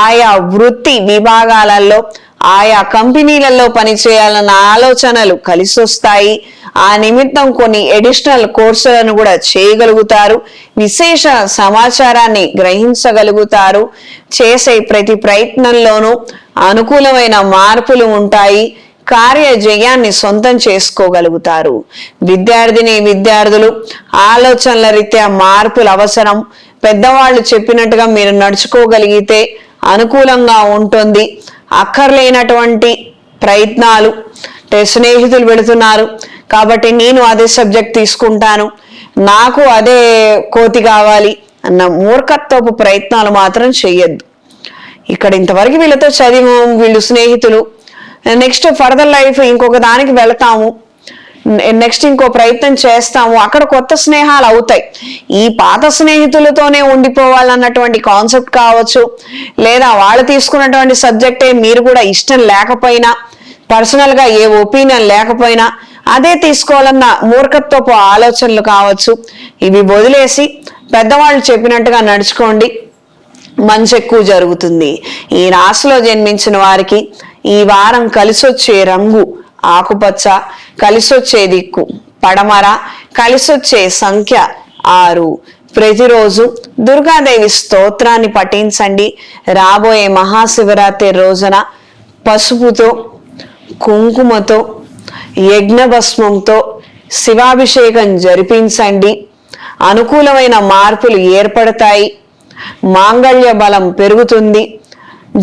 ఆయా వృత్తి విభాగాలలో ఆయా కంపెనీలలో పనిచేయాలన్న ఆలోచనలు కలిసి వస్తాయి. ఆ నిమిత్తం కొన్ని అడిషనల్ కోర్సులను కూడా చేయగలుగుతారు. విశేష సమాచారాన్ని గ్రహించగలుగుతారు. చేసే ప్రతి ప్రయత్నంలోనూ అనుకూలమైన మార్పులు ఉంటాయి. కార్యజయాన్ని సొంతం చేసుకోగలుగుతారు. విద్యార్థులు ఆలోచనల రీత్యా మార్పులు అవసరం. పెద్దవాళ్ళు చెప్పినట్టుగా మీరు నడుచుకోగలిగితే అనుకూలంగా ఉంటుంది. అక్కర్లేనటువంటి ప్రయత్నాలు, స్నేహితులు పెడుతున్నారు కాబట్టి నేను అదే సబ్జెక్ట్ తీసుకుంటాను, నాకు అదే కోతి కావాలి అన్న మూర్ఖత్వపు ప్రయత్నాలు మాత్రం చెయ్యొద్దు. ఇక్కడ ఇంతవరకు వీళ్ళతో చదివాము, వీళ్ళు స్నేహితులు, నెక్స్ట్ ఫర్దర్ లైఫ్ ఇంకొక దానికి వెళతాము, నెక్స్ట్ ఇంకో ప్రయత్నం చేస్తాము, అక్కడ కొత్త స్నేహాలు అవుతాయి. ఈ పాత స్నేహితులతోనే ఉండిపోవాలన్నటువంటి కాన్సెప్ట్ కావచ్చు, లేదా వాళ్ళు తీసుకున్నటువంటి సబ్జెక్టే మీరు కూడా ఇష్టం లేకపోయినా, పర్సనల్ గా ఏ ఒపీనియన్ లేకపోయినా అదే తీసుకోవాలన్న మూర్ఖత్వపు ఆలోచనలు కావచ్చు. ఇవి వదిలేసి పెద్దవాళ్ళు చెప్పినట్టుగా నడుచుకోండి, మంచి ఎక్కువ జరుగుతుంది. ఈ రాశిలో జన్మించిన వారికి ఈ వారం కలిసొచ్చే రంగు ఆకుపచ్చ, కలిసొచ్చే దిక్కు పడమర, కలిసొచ్చే సంఖ్య 6. ప్రతిరోజు దుర్గాదేవి స్తోత్రాన్ని పఠించండి. రాబోయే మహాశివరాత్రి రోజున పసుపుతో, కుంకుమతో, యజ్ఞభస్మంతో శివాభిషేకం జరిపించండి. అనుకూలమైన మార్పులు ఏర్పడతాయి. మాంగళ్య బలం పెరుగుతుంది.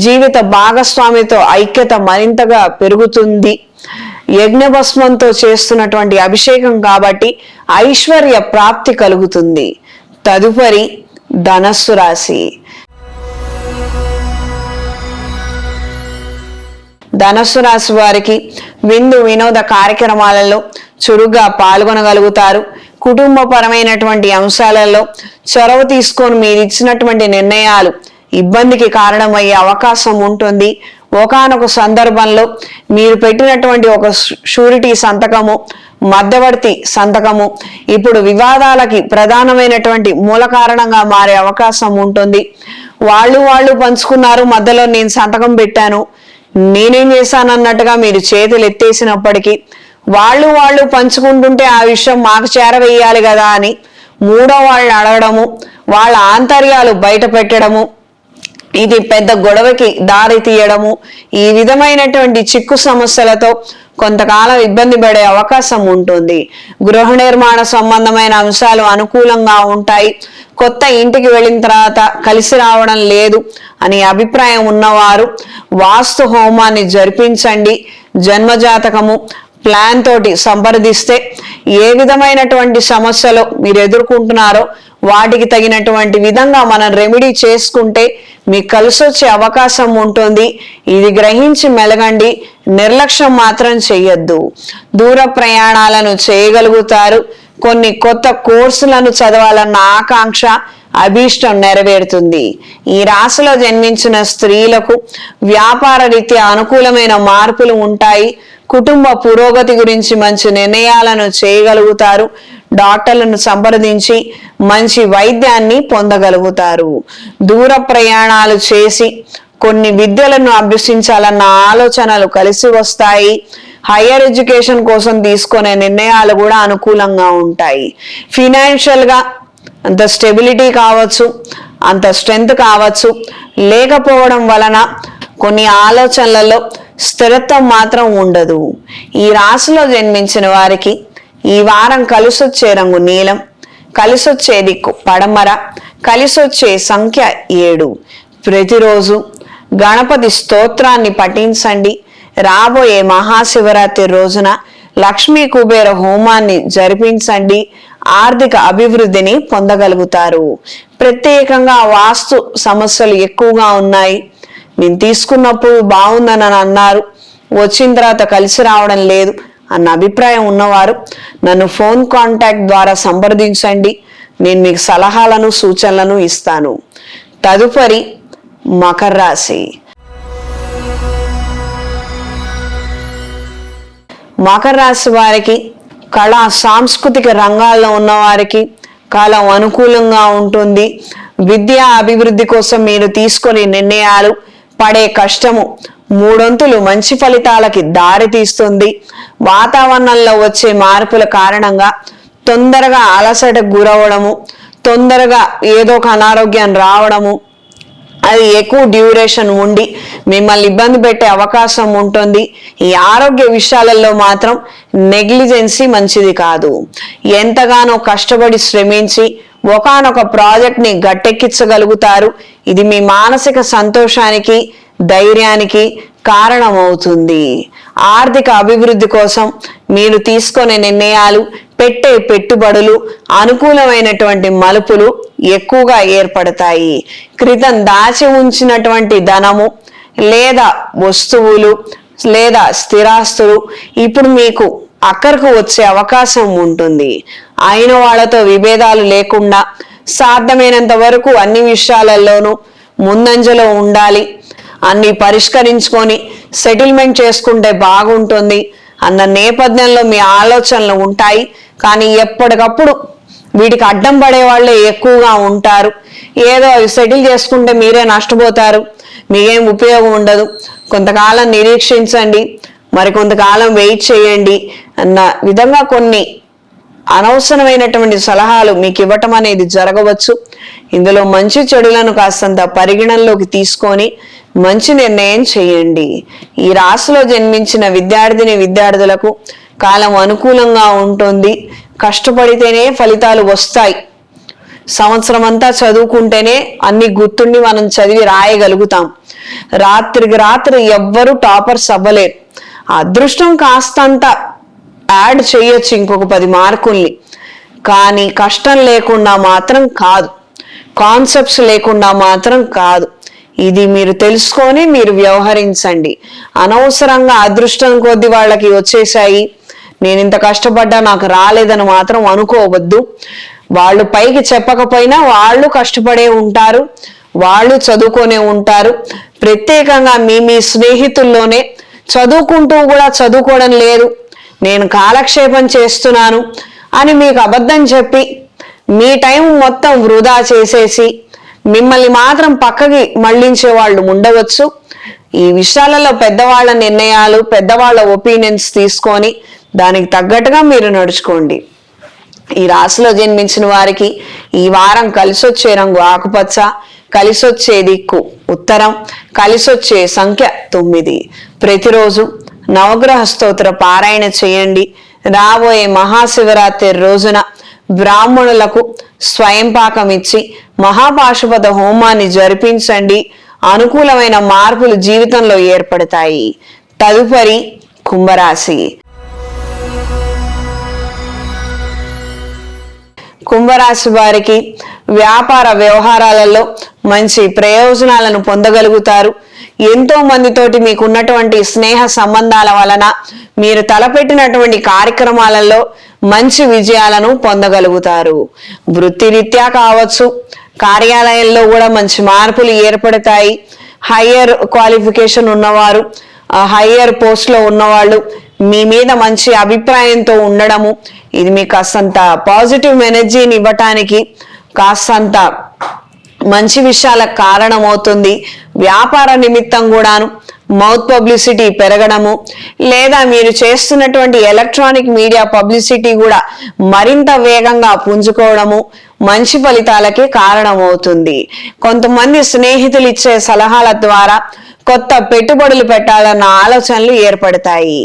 జీవిత భాగస్వామితో ఐక్యత మరింతగా పెరుగుతుంది. యజ్ఞభస్మంతో చేస్తున్నటువంటి అభిషేకం కాబట్టి ఐశ్వర్య ప్రాప్తి కలుగుతుంది. తదుపరి ధనస్సు రాశి. ధనస్సు రాశి వారికి విందు వినోద కార్యక్రమాలలో చురుగ్గా పాల్గొనగలుగుతారు. కుటుంబపరమైనటువంటి అంశాలలో చొరవ తీసుకొని మీరు ఇచ్చినటువంటి నిర్ణయాలు ఇబ్బందికి కారణమయ్యే అవకాశం ఉంటుంది. ఒకానొక సందర్భంలో మీరు పెట్టినటువంటి ఒక షూరిటీ సంతకము మధ్యవర్తి సంతకము ఇప్పుడు వివాదాలకి ప్రధానమైనటువంటి మూల కారణంగా మారే అవకాశం ఉంటుంది. వాళ్ళు పంచుకున్నారు, మధ్యలో నేను సంతకం పెట్టాను, నేనేం చేశానన్నట్టుగా మీరు చేతులు ఎత్తేసినప్పటికీ వాళ్ళు పంచుకుంటుంటే ఆ విషయం మాకు చేరవేయాలి కదా అని మూడో వాళ్ళని అడగడము, వాళ్ళ ఆంతర్యాలు బయట పెట్టడము, ఇది పెద్ద గొడవకి దారి తీయడము, ఈ విధమైనటువంటి చిక్కు సమస్యలతో కొంతకాలం ఇబ్బంది పడే అవకాశం ఉంటుంది. గృహ నిర్మాణ సంబంధమైన అంశాలు అనుకూలంగా ఉంటాయి. కొత్త ఇంటికి వెళ్ళిన తర్వాత కలిసి రావడం లేదు అని అభిప్రాయం ఉన్నవారు వాస్తు హోమాన్ని జరిపించండి. జన్మజాతకము ప్లాన్ తోటి సంప్రదిస్తే ఏ విధమైనటువంటి సమస్యలు మీరు ఎదుర్కొంటున్నారో వాటికి తగినటువంటి విధంగా మనం రెమెడీ చేసుకుంటే మీకు కలిసి వచ్చే అవకాశం ఉంటుంది. ఇది గ్రహించి మెలగండి, నిర్లక్ష్యం మాత్రం చెయ్యొద్దు. దూర ప్రయాణాలను చేయగలుగుతారు. కొన్ని కొత్త కోర్సులను చదవాలన్న ఆకాంక్ష అభీష్టం నెరవేరుతుంది. ఈ రాశిలో జన్మించిన స్త్రీలకు వ్యాపార రీత్యా అనుకూలమైన మార్పులు ఉంటాయి. కుటుంబ పురోగతి గురించి మంచి నిర్ణయాలను చేయగలుగుతారు. డాక్టర్లను సంప్రదించి మంచి వైద్యాన్ని పొందగలుగుతారు. దూర ప్రయాణాలు చేసి కొన్ని విద్యలను అభ్యసించాలన్న ఆలోచనలు కలిసి వస్తాయి. హయ్యర్ ఎడ్యుకేషన్ కోసం తీసుకునే నిర్ణయాలు కూడా అనుకూలంగా ఉంటాయి. ఫినాన్షియల్ గా అంత స్టెబిలిటీ కావచ్చు, అంత స్ట్రెంగ్త్ కావచ్చు లేకపోవడం వలన కొన్ని ఆలోచనలలో స్థిరత్వం మాత్రం ఉండదు. ఈ రాశిలో జన్మించిన వారికి ఈ వారం కలిసొచ్చే రంగు నీలం, కలిసొచ్చే దిక్కు పడమర, కలిసొచ్చే సంఖ్య 7. ప్రతిరోజు గణపతి స్తోత్రాన్ని పఠించండి. రాబోయే మహాశివరాత్రి రోజున లక్ష్మీ కుబేర హోమాన్ని జరిపించండి. ఆర్థిక అభివృద్ధిని పొందగలుగుతారు. ప్రత్యేకంగా వాస్తు సమస్యలు ఎక్కువగా ఉన్నాయి. నేను తీసుకున్నప్పుడు బాగుందని అన్నారు, వచ్చిన తర్వాత కలిసి రావడం లేదు అన్న అభిప్రాయం ఉన్నవారు నన్ను ఫోన్ కాంటాక్ట్ ద్వారా సంప్రదించండి. నేను మీకు సలహాలను సూచనలను ఇస్తాను. తదుపరి మకర రాశి. మకర రాశి వారికి కళా సాంస్కృతిక రంగాల్లో ఉన్న వారికి కాలం అనుకూలంగా ఉంటుంది. విద్యా అభివృద్ధి కోసం మీరు తీసుకునే నిర్ణయాలు పడే కష్టము మూడొంతులు మంచి ఫలితాలకి దారి తీస్తుంది. వాతావరణంలో వచ్చే మార్పుల కారణంగా తొందరగా అలసటకు గురవడము, తొందరగా ఏదో ఒక అనారోగ్యం రావడము, అది ఎక్కువ డ్యూరేషన్ ఉండి మిమ్మల్ని ఇబ్బంది పెట్టే అవకాశం ఉంటుంది. ఈ ఆరోగ్య విషయాలలో మాత్రం నెగ్లిజెన్సీ మంచిది కాదు. ఎంతగానో కష్టపడి శ్రమించి ఒకానొక ప్రాజెక్ట్ ని గట్టెక్కించగలుగుతారు. ఇది మీ మానసిక సంతోషానికి ధైర్యానికి కారణమవుతుంది. ఆర్థిక అభివృద్ధి కోసం మీరు తీసుకునే నిర్ణయాలు, పెట్టే పెట్టుబడులు అనుకూలమైనటువంటి మలుపులు ఎక్కువగా ఏర్పడతాయి. క్రితం దాచి ఉంచినటువంటి ధనము లేదా వస్తువులు లేదా స్థిరాస్తులు ఇప్పుడు మీకు అక్కరకు వచ్చే అవకాశం ఉంటుంది. అయిన వాళ్ళతో విభేదాలు లేకుండా సాధ్యమైనంత వరకు అన్ని విషయాలలోనూ ముందంజలో ఉండాలి. అన్ని పరిష్కరించుకొని సెటిల్మెంట్ చేసుకుంటే బాగుంటుంది అన్న నేపథ్యంలో మీ ఆలోచనలు ఉంటాయి. కానీ ఎప్పటికప్పుడు వీటికి అడ్డం పడే వాళ్ళే ఎక్కువగా ఉంటారు. ఏదో అవి సెటిల్ చేసుకుంటే మీరే నష్టపోతారు, మీకేం ఉపయోగం ఉండదు, కొంతకాలం నిరీక్షించండి, మరి కొంతకాలం వెయిట్ చేయండి అన్న విధంగా కొన్ని అనవసరమైనటువంటి సలహాలు మీకు ఇవ్వటం అనేది జరగవచ్చు. ఇందులో మంచి చెడులను కాస్తంత పరిగణనలోకి తీసుకొని మంచి నిర్ణయం చేయండి. ఈ రాశిలో జన్మించిన విద్యార్థులకు కాలం అనుకూలంగా ఉంటుంది. కష్టపడితేనే ఫలితాలు వస్తాయి. సంవత్సరం అంతా చదువుకుంటేనే అన్ని గుర్తుండి మనం చదివి రాయగలుగుతాం. రాత్రికి రాత్రి ఎవ్వరూ టాపర్స్ అవ్వలేరు. అదృష్టం కాస్తంత యాడ్ చేయొచ్చు ఇంకొక 10 మార్కుల్ని, కానీ కష్టం లేకుండా మాత్రం కాదు, కాన్సెప్ట్స్ లేకుండా మాత్రం కాదు. ఇది మీరు తెలుసుకొని మీరు వ్యవహరించండి. అనవసరంగా అదృష్టం కొద్ది వాళ్ళకి వచ్చేసాయి, నేను ఇంత కష్టపడ్డా నాకు రాలేదని మాత్రం అనుకోవద్దు. వాళ్ళు పైకి చెప్పకపోయినా వాళ్ళు కష్టపడే ఉంటారు, వాళ్ళు చదువుకొనే ఉంటారు. ప్రత్యేకంగా మీ స్నేహితుల్లోనే చదువుకుంటూ కూడా చదువుకోవడం లేదు, నేను కాలక్షేపం చేస్తున్నాను అని మీకు అబద్ధం చెప్పి మీ టైం మొత్తం వృధా చేసేసి మిమ్మల్ని మాత్రం పక్కకి మళ్లించే వాళ్ళు ఉండవచ్చు. ఈ విషయాలలో పెద్దవాళ్ళ నిర్ణయాలు, పెద్దవాళ్ళ ఒపీనియన్స్ తీసుకొని దానికి తగ్గట్టుగా మీరు నడుచుకోండి. ఈ రాశిలో జన్మించిన వారికి ఈ వారం కలిసొచ్చే రంగు ఆకుపచ్చ, కలిసొచ్చే దిక్కు ఉత్తరం, కలిసొచ్చే సంఖ్య 9. ప్రతిరోజు నవగ్రహ స్తోత్ర పారాయణ చేయండి. రాబోయే మహాశివరాత్రి రోజున బ్రాహ్మణులకు స్వయం పాకం ఇచ్చి మహాపాశుపత హోమాన్ని జరిపించండి. అనుకూలమైన మార్పులు జీవితంలో ఏర్పడతాయి. తదుపరి కుంభరాశి. కుంభరాశి వారికి వ్యాపార వ్యవహారాలలో మంచి ప్రయోజనాలను పొందగలుగుతారు. ఎంతో మందితోటి మీకు ఉన్నటువంటి స్నేహ సంబంధాల వలన మీరు తలపెట్టినటువంటి కార్యక్రమాలలో మంచి విజయాలను పొందగలుగుతారు. వృత్తిరీత్యా కావచ్చు, కార్యాలయంలో కూడా మంచి మార్పులు ఏర్పడతాయి. హయ్యర్ క్వాలిఫికేషన్ ఉన్నవారు, హయ్యర్ పోస్ట్ లో ఉన్నవాళ్ళు మీ మీద మంచి అభిప్రాయంతో ఉండడము, ఇది మీకు కాస్తంత పాజిటివ్ ఎనర్జీని ఇవ్వటానికి కాస్తంత మంచి విషయాలకు కారణమవుతుంది. వ్యాపార నిమిత్తం కూడాను మౌత్ పబ్లిసిటీ పెరగడము, లేదా మీరు చేస్తున్నటువంటి ఎలక్ట్రానిక్ మీడియా పబ్లిసిటీ కూడా మరింత వేగంగా పుంజుకోవడము మంచి ఫలితాలకి కారణమవుతుంది. కొంతమంది స్నేహితులు ఇచ్చే సలహాల ద్వారా కొత్త పెట్టుబడులు పెట్టాలన్న ఆలోచనలు ఏర్పడతాయి.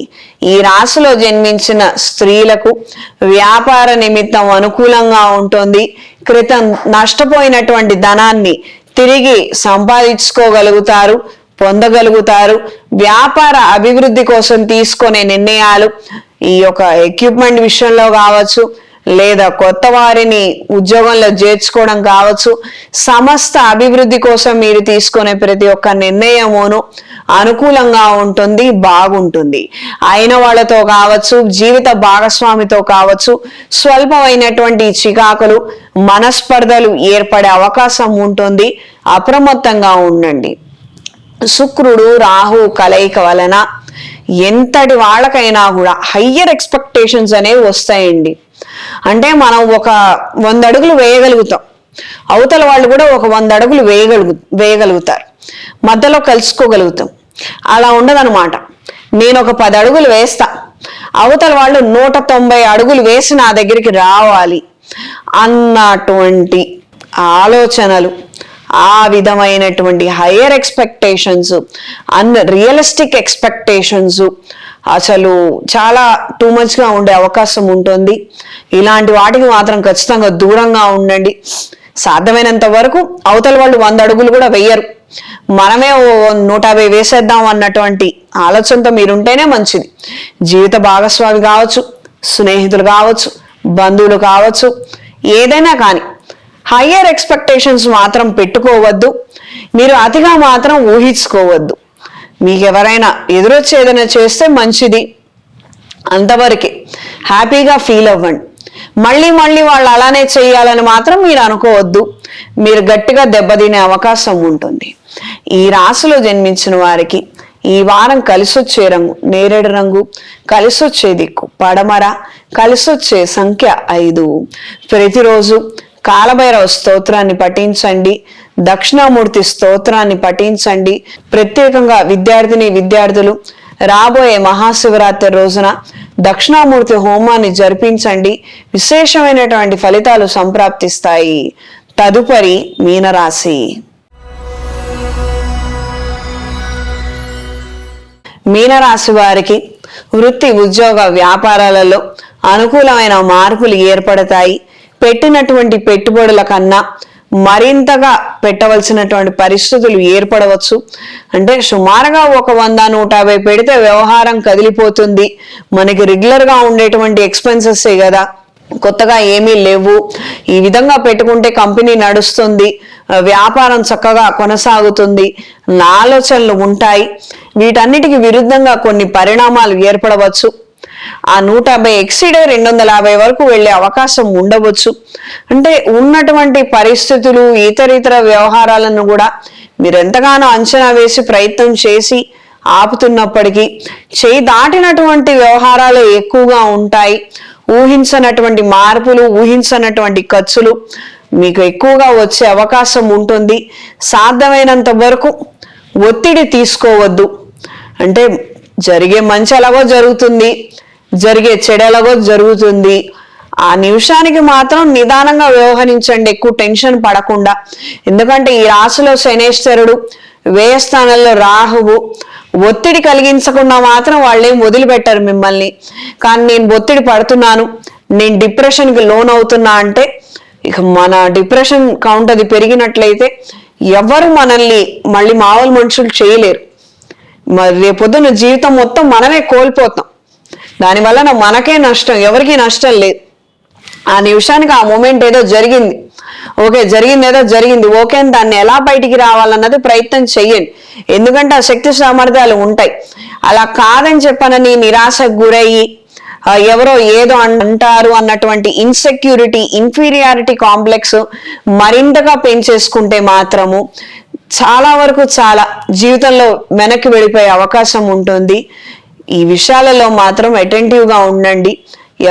ఈ రాశిలో జన్మించిన స్త్రీలకు వ్యాపార నిమిత్తం అనుకూలంగా ఉంటుంది. క్రితం నష్టపోయినటువంటి ధనాన్ని తిరిగి సంపాదించుకోగలుగుతారు, పొందగలుగుతారు. వ్యాపార అభివృద్ధి కోసం తీసుకునే నిర్ణయాలు, ఈ యొక్క ఎక్విప్మెంట్ విషయంలో కావచ్చు, లేదా కొత్త వారిని ఉద్యోగంలో చేర్చుకోవడం కావచ్చు, సమస్త అభివృద్ధి కోసం మీరు తీసుకునే ప్రతి ఒక్క నిర్ణయమును అనుకూలంగా ఉంటుంది, బాగుంటుంది. అయిన వాళ్ళతో కావచ్చు, జీవిత భాగస్వామితో కావచ్చు, స్వల్పమైనటువంటి చికాకులు, మనస్పర్ధలు ఏర్పడే అవకాశం ఉంటుంది. అప్రమత్తంగా ఉండండి. శుక్రుడు రాహు కలయిక వలన ఎంతటి వాళ్ళకైనా కూడా హయ్యర్ ఎక్స్పెక్టేషన్స్ అనేవి వస్తాయండి. అంటే మనం ఒక 100 అడుగులు వేయగలుగుతాం, అవతల వాళ్ళు కూడా ఒక 100 అడుగులు వేయగలుగుతారు, మధ్యలో కలుసుకోగలుగుతాం. అలా ఉండదనమాట. నేను ఒక 10 అడుగులు వేస్తా, అవతల వాళ్ళు 190 అడుగులు వేసి నా దగ్గరికి రావాలి అన్నటువంటి ఆలోచనలు, ఆ విధమైనటువంటి హయ్యర్ ఎక్స్పెక్టేషన్స్, రియలిస్టిక్ ఎక్స్పెక్టేషన్స్ అసలు చాలా టూ మచ్ గా ఉండే అవకాశం ఉంటుంది. ఇలాంటి వాటికి మాత్రం ఖచ్చితంగా దూరంగా ఉండండి. సాధ్యమైనంత వరకు అవతల వాళ్ళు 100 అడుగులు కూడా వెయ్యరు, మనమే 150 వేసేద్దాం అన్నటువంటి ఆలోచనతో మీరుంటేనే మంచిది. జీవిత భాగస్వామి కావచ్చు, స్నేహితులు కావచ్చు, బంధువులు కావచ్చు, ఏదైనా కానీ హయ్యర్ ఎక్స్పెక్టేషన్స్ మాత్రం పెట్టుకోవద్దు. మీరు అతిగా మాత్రం ఊహించుకోవద్దు. మీకు ఎవరైనా ఎదురొచ్చి ఏదైనా చేస్తే మంచిది, అంతవరకే. హ్యాపీగా ఫీల్ అవ్వండి. మళ్ళీ మళ్ళీ వాళ్ళు అలానే చేయాలని మాత్రం మీరు అనుకోవద్దు. మీరు గట్టిగా దెబ్బతినే అవకాశం ఉంటుంది. ఈ రాశిలో జన్మించిన వారికి ఈ వారం కలిసొచ్చే రంగు నేరేడు రంగు, కలిసొచ్చే దిక్కు పడమర, కలిసొచ్చే సంఖ్య 5. ప్రతిరోజు కాలభైరవ స్తోత్రాన్ని పఠించండి, దక్షిణామూర్తి స్తోత్రాన్ని పఠించండి. ప్రత్యేకంగా విద్యార్థులు రాబోయే మహాశివరాత్రి రోజున దక్షిణామూర్తి హోమాన్ని జరిపించండి. విశేషమైనటువంటి ఫలితాలు సంప్రాప్తిస్తాయి. తదుపరి మీనరాశి. మీనరాశి వారికి వృత్తి, ఉద్యోగ, వ్యాపారాలలో అనుకూలమైన మార్పులు ఏర్పడతాయి. పెట్టినటువంటి పెట్టుబడుల కన్నా మరింతగా పెట్టవలసినటువంటి పరిస్థితులు ఏర్పడవచ్చు. అంటే సుమారుగా ఒక 100-150 పెడితే వ్యవహారం కదిలిపోతుంది. మనకి రెగ్యులర్ గా ఉండేటువంటి ఎక్స్పెన్సెస్ కదా, కొత్తగా ఏమీ లేవు. ఈ విధంగా పెట్టుకుంటే కంపెనీ నడుస్తుంది, వ్యాపారం చక్కగా కొనసాగుతుంది, ఆలోచనలు ఉంటాయి. వీటన్నిటికి విరుద్ధంగా కొన్ని పరిణామాలు ఏర్పడవచ్చు. ఆ 150 ఎక్సీడే 250 వరకు వెళ్లే అవకాశం ఉండవచ్చు. అంటే ఉన్నటువంటి పరిస్థితులు, ఇతర వ్యవహారాలను కూడా మీరు ఎంతగానో అంచనా వేసి ప్రయత్నం చేసి ఆపుతున్నప్పటికీ చేయి దాటినటువంటి వ్యవహారాలు ఎక్కువగా ఉంటాయి. ఊహించనటువంటి మార్పులు, ఊహించనటువంటి ఖర్చులు మీకు ఎక్కువగా వచ్చే అవకాశం ఉంటుంది. సాధ్యమైనంత వరకు ఒత్తిడి తీసుకోవద్దు. అంటే జరిగే మంచి ఎలాగో జరుగుతుంది, జరిగే చెడు ఎలాగో జరుగుతుంది. ఆ నిమిషానికి మాత్రం నిదానంగా వ్యవహరించండి, ఎక్కువ టెన్షన్ పడకుండా. ఎందుకంటే ఈ రాశిలో శనేశ్వరుడు, వ్యయస్థానంలో రాహువు ఒత్తిడి కలిగించకుండా మాత్రం వాళ్ళేం వదిలిపెట్టారు మిమ్మల్ని. కానీ నేను ఒత్తిడి పడుతున్నాను, నేను డిప్రెషన్కి లోన్ అవుతున్నా అంటే ఇక మన డిప్రెషన్ కౌంట్ అది పెరిగినట్లయితే ఎవరు మనల్ని మళ్ళీ మామూలు మనుషులు చేయలేరు. మరి రేపొద్దున జీవితం మొత్తం మనమే కోల్పోతాం. దానివల్ల మనకే నష్టం, ఎవరికీ నష్టం లేదు. ఆ నిమిషానికి ఆ మూమెంట్ ఏదో జరిగింది, ఓకే జరిగింది, ఏదో జరిగింది, ఓకే అని దాన్ని ఎలా బయటికి రావాలన్నది ప్రయత్నం చెయ్యండి. ఎందుకంటే ఆ శక్తి సామర్థ్యాలు ఉంటాయి. అలా కాదని చెప్పనని నిరాశకు గురయ్యి ఎవరో ఏదో అంటారు అన్నటువంటి ఇన్సెక్యూరిటీ, ఇన్ఫీరియారిటీ కాంప్లెక్స్ మరింతగా పెంచేసుకుంటే మాత్రము చాలా వరకు చాలా జీవితంలో వెనక్కి వెళ్ళిపోయే అవకాశం ఉంటుంది. ఈ విషయాలలో మాత్రం అటెంటివ్గా ఉండండి.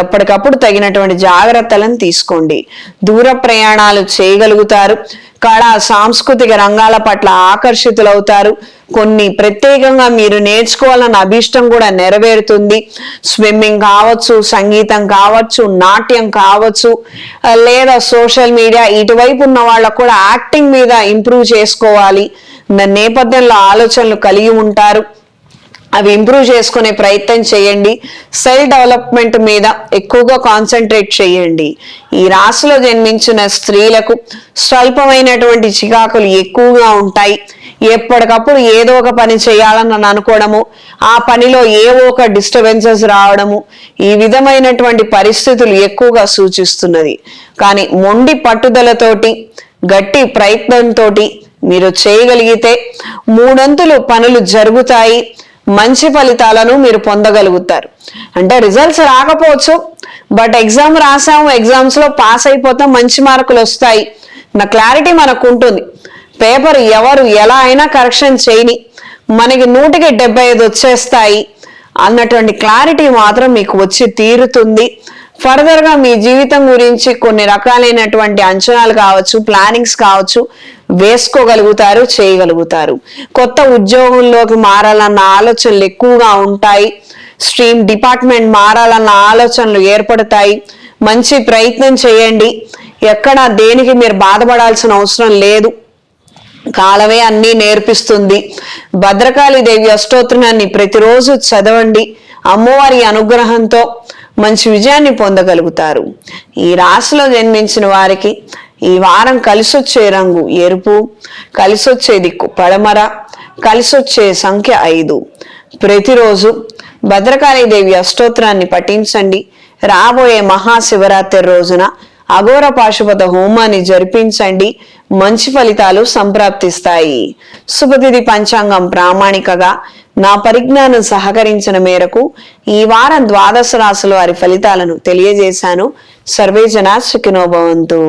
ఎప్పటికప్పుడు తగినటువంటి జాగ్రత్తలను తీసుకోండి. దూర ప్రయాణాలు చేయగలుగుతారు. కళా సాంస్కృతిక రంగాల పట్ల ఆకర్షితులవుతారు. కొన్ని ప్రత్యేకంగా మీరు నేర్చుకోవాలన్న అభిష్టం కూడా నెరవేరుతుంది. స్విమ్మింగ్ కావచ్చు, సంగీతం కావచ్చు, నాట్యం కావచ్చు, లేదా సోషల్ మీడియా ఇటువైపు ఉన్న వాళ్ళకు కూడా యాక్టింగ్ మీద ఇంప్రూవ్ చేసుకోవాలి నేపథ్యంలో ఆలోచనలు కలిగి ఉంటారు. అవి ఇంప్రూవ్ చేసుకునే ప్రయత్నం చేయండి. సెల్ఫ్ డెవలప్మెంట్ మీద ఎక్కువగా కాన్సన్ట్రేట్ చేయండి. ఈ రాశిలో జన్మించిన స్త్రీలకు స్వల్పమైనటువంటి చికాకులు ఎక్కువగా ఉంటాయి. ఎప్పటికప్పుడు ఏదో ఒక పని చేయాలని అనుకోవడము, ఆ పనిలో ఏవో ఒక డిస్టర్బెన్సెస్ రావడము, ఈ విధమైనటువంటి పరిస్థితులు ఎక్కువగా సూచిస్తున్నది. కానీ మొండి పట్టుదలతోటి, గట్టి ప్రయత్నంతో మీరు చేయగలిగితే మూడొంతులు పనులు జరుగుతాయి. మంచి ఫలితాలను మీరు పొందగలుగుతారు. అంటే రిజల్ట్స్ రాకపోవచ్చు, బట్ ఎగ్జామ్ రాసాము, ఎగ్జామ్స్ లో పాస్ అయిపోతాం, మంచి మార్కులు వస్తాయి నా క్లారిటీ మనకు ఉంటుంది. పేపర్ ఎవరు ఎలా అయినా కరెక్షన్ చేయని మనకి 100కి 75 వచ్చేస్తాయి అన్నటువంటి క్లారిటీ మాత్రం మీకు వచ్చి తీరుతుంది. ఫర్దర్ గా మీ జీవితం గురించి కొన్ని రకాలైనటువంటి అంచనాలు కావచ్చు, ప్లానింగ్స్ కావచ్చు వేసుకోగలుగుతారు, చేయగలుగుతారు. కొత్త ఉద్యోగంలోకి మారాలన్న ఆలోచనలు ఎక్కువగా ఉంటాయి. స్ట్రీమ్ డిపార్ట్మెంట్ మారాలన్న ఆలోచనలు ఏర్పడతాయి. మంచి ప్రయత్నం చేయండి. ఎక్కడ దేనికి మీరు బాధపడాల్సిన అవసరం లేదు. కాలమే అన్నీ నేర్పిస్తుంది. భద్రకాళి దేవి అష్టోత్తరాన్ని ప్రతిరోజు చదవండి. అమ్మవారి అనుగ్రహంతో మంచి విజయాన్ని పొందగలుగుతారు. ఈ రాశిలో జన్మించిన వారికి ఈ వారం కలిసొచ్చే రంగు ఎరుపు, కలిసొచ్చే దిక్కు పడమర, కలిసొచ్చే సంఖ్య 5. ప్రతిరోజు భద్రకాళి దేవి అష్టోత్తరాన్ని పఠించండి. రాబోయే మహాశివరాత్రి రోజున అఘోర పాశుపత హోమాన్ని జరిపించండి. మంచి ఫలితాలు సంప్రాప్తిస్తాయి. శుభతిథి పంచాంగం ప్రామాణికగా నా పరిజ్ఞానం సహకరించిన మేరకు ఈ వారం 12 రాశుల వారి ఫలితాలను తెలియజేశాను. సర్వే జనా సుఖినో భవంతు.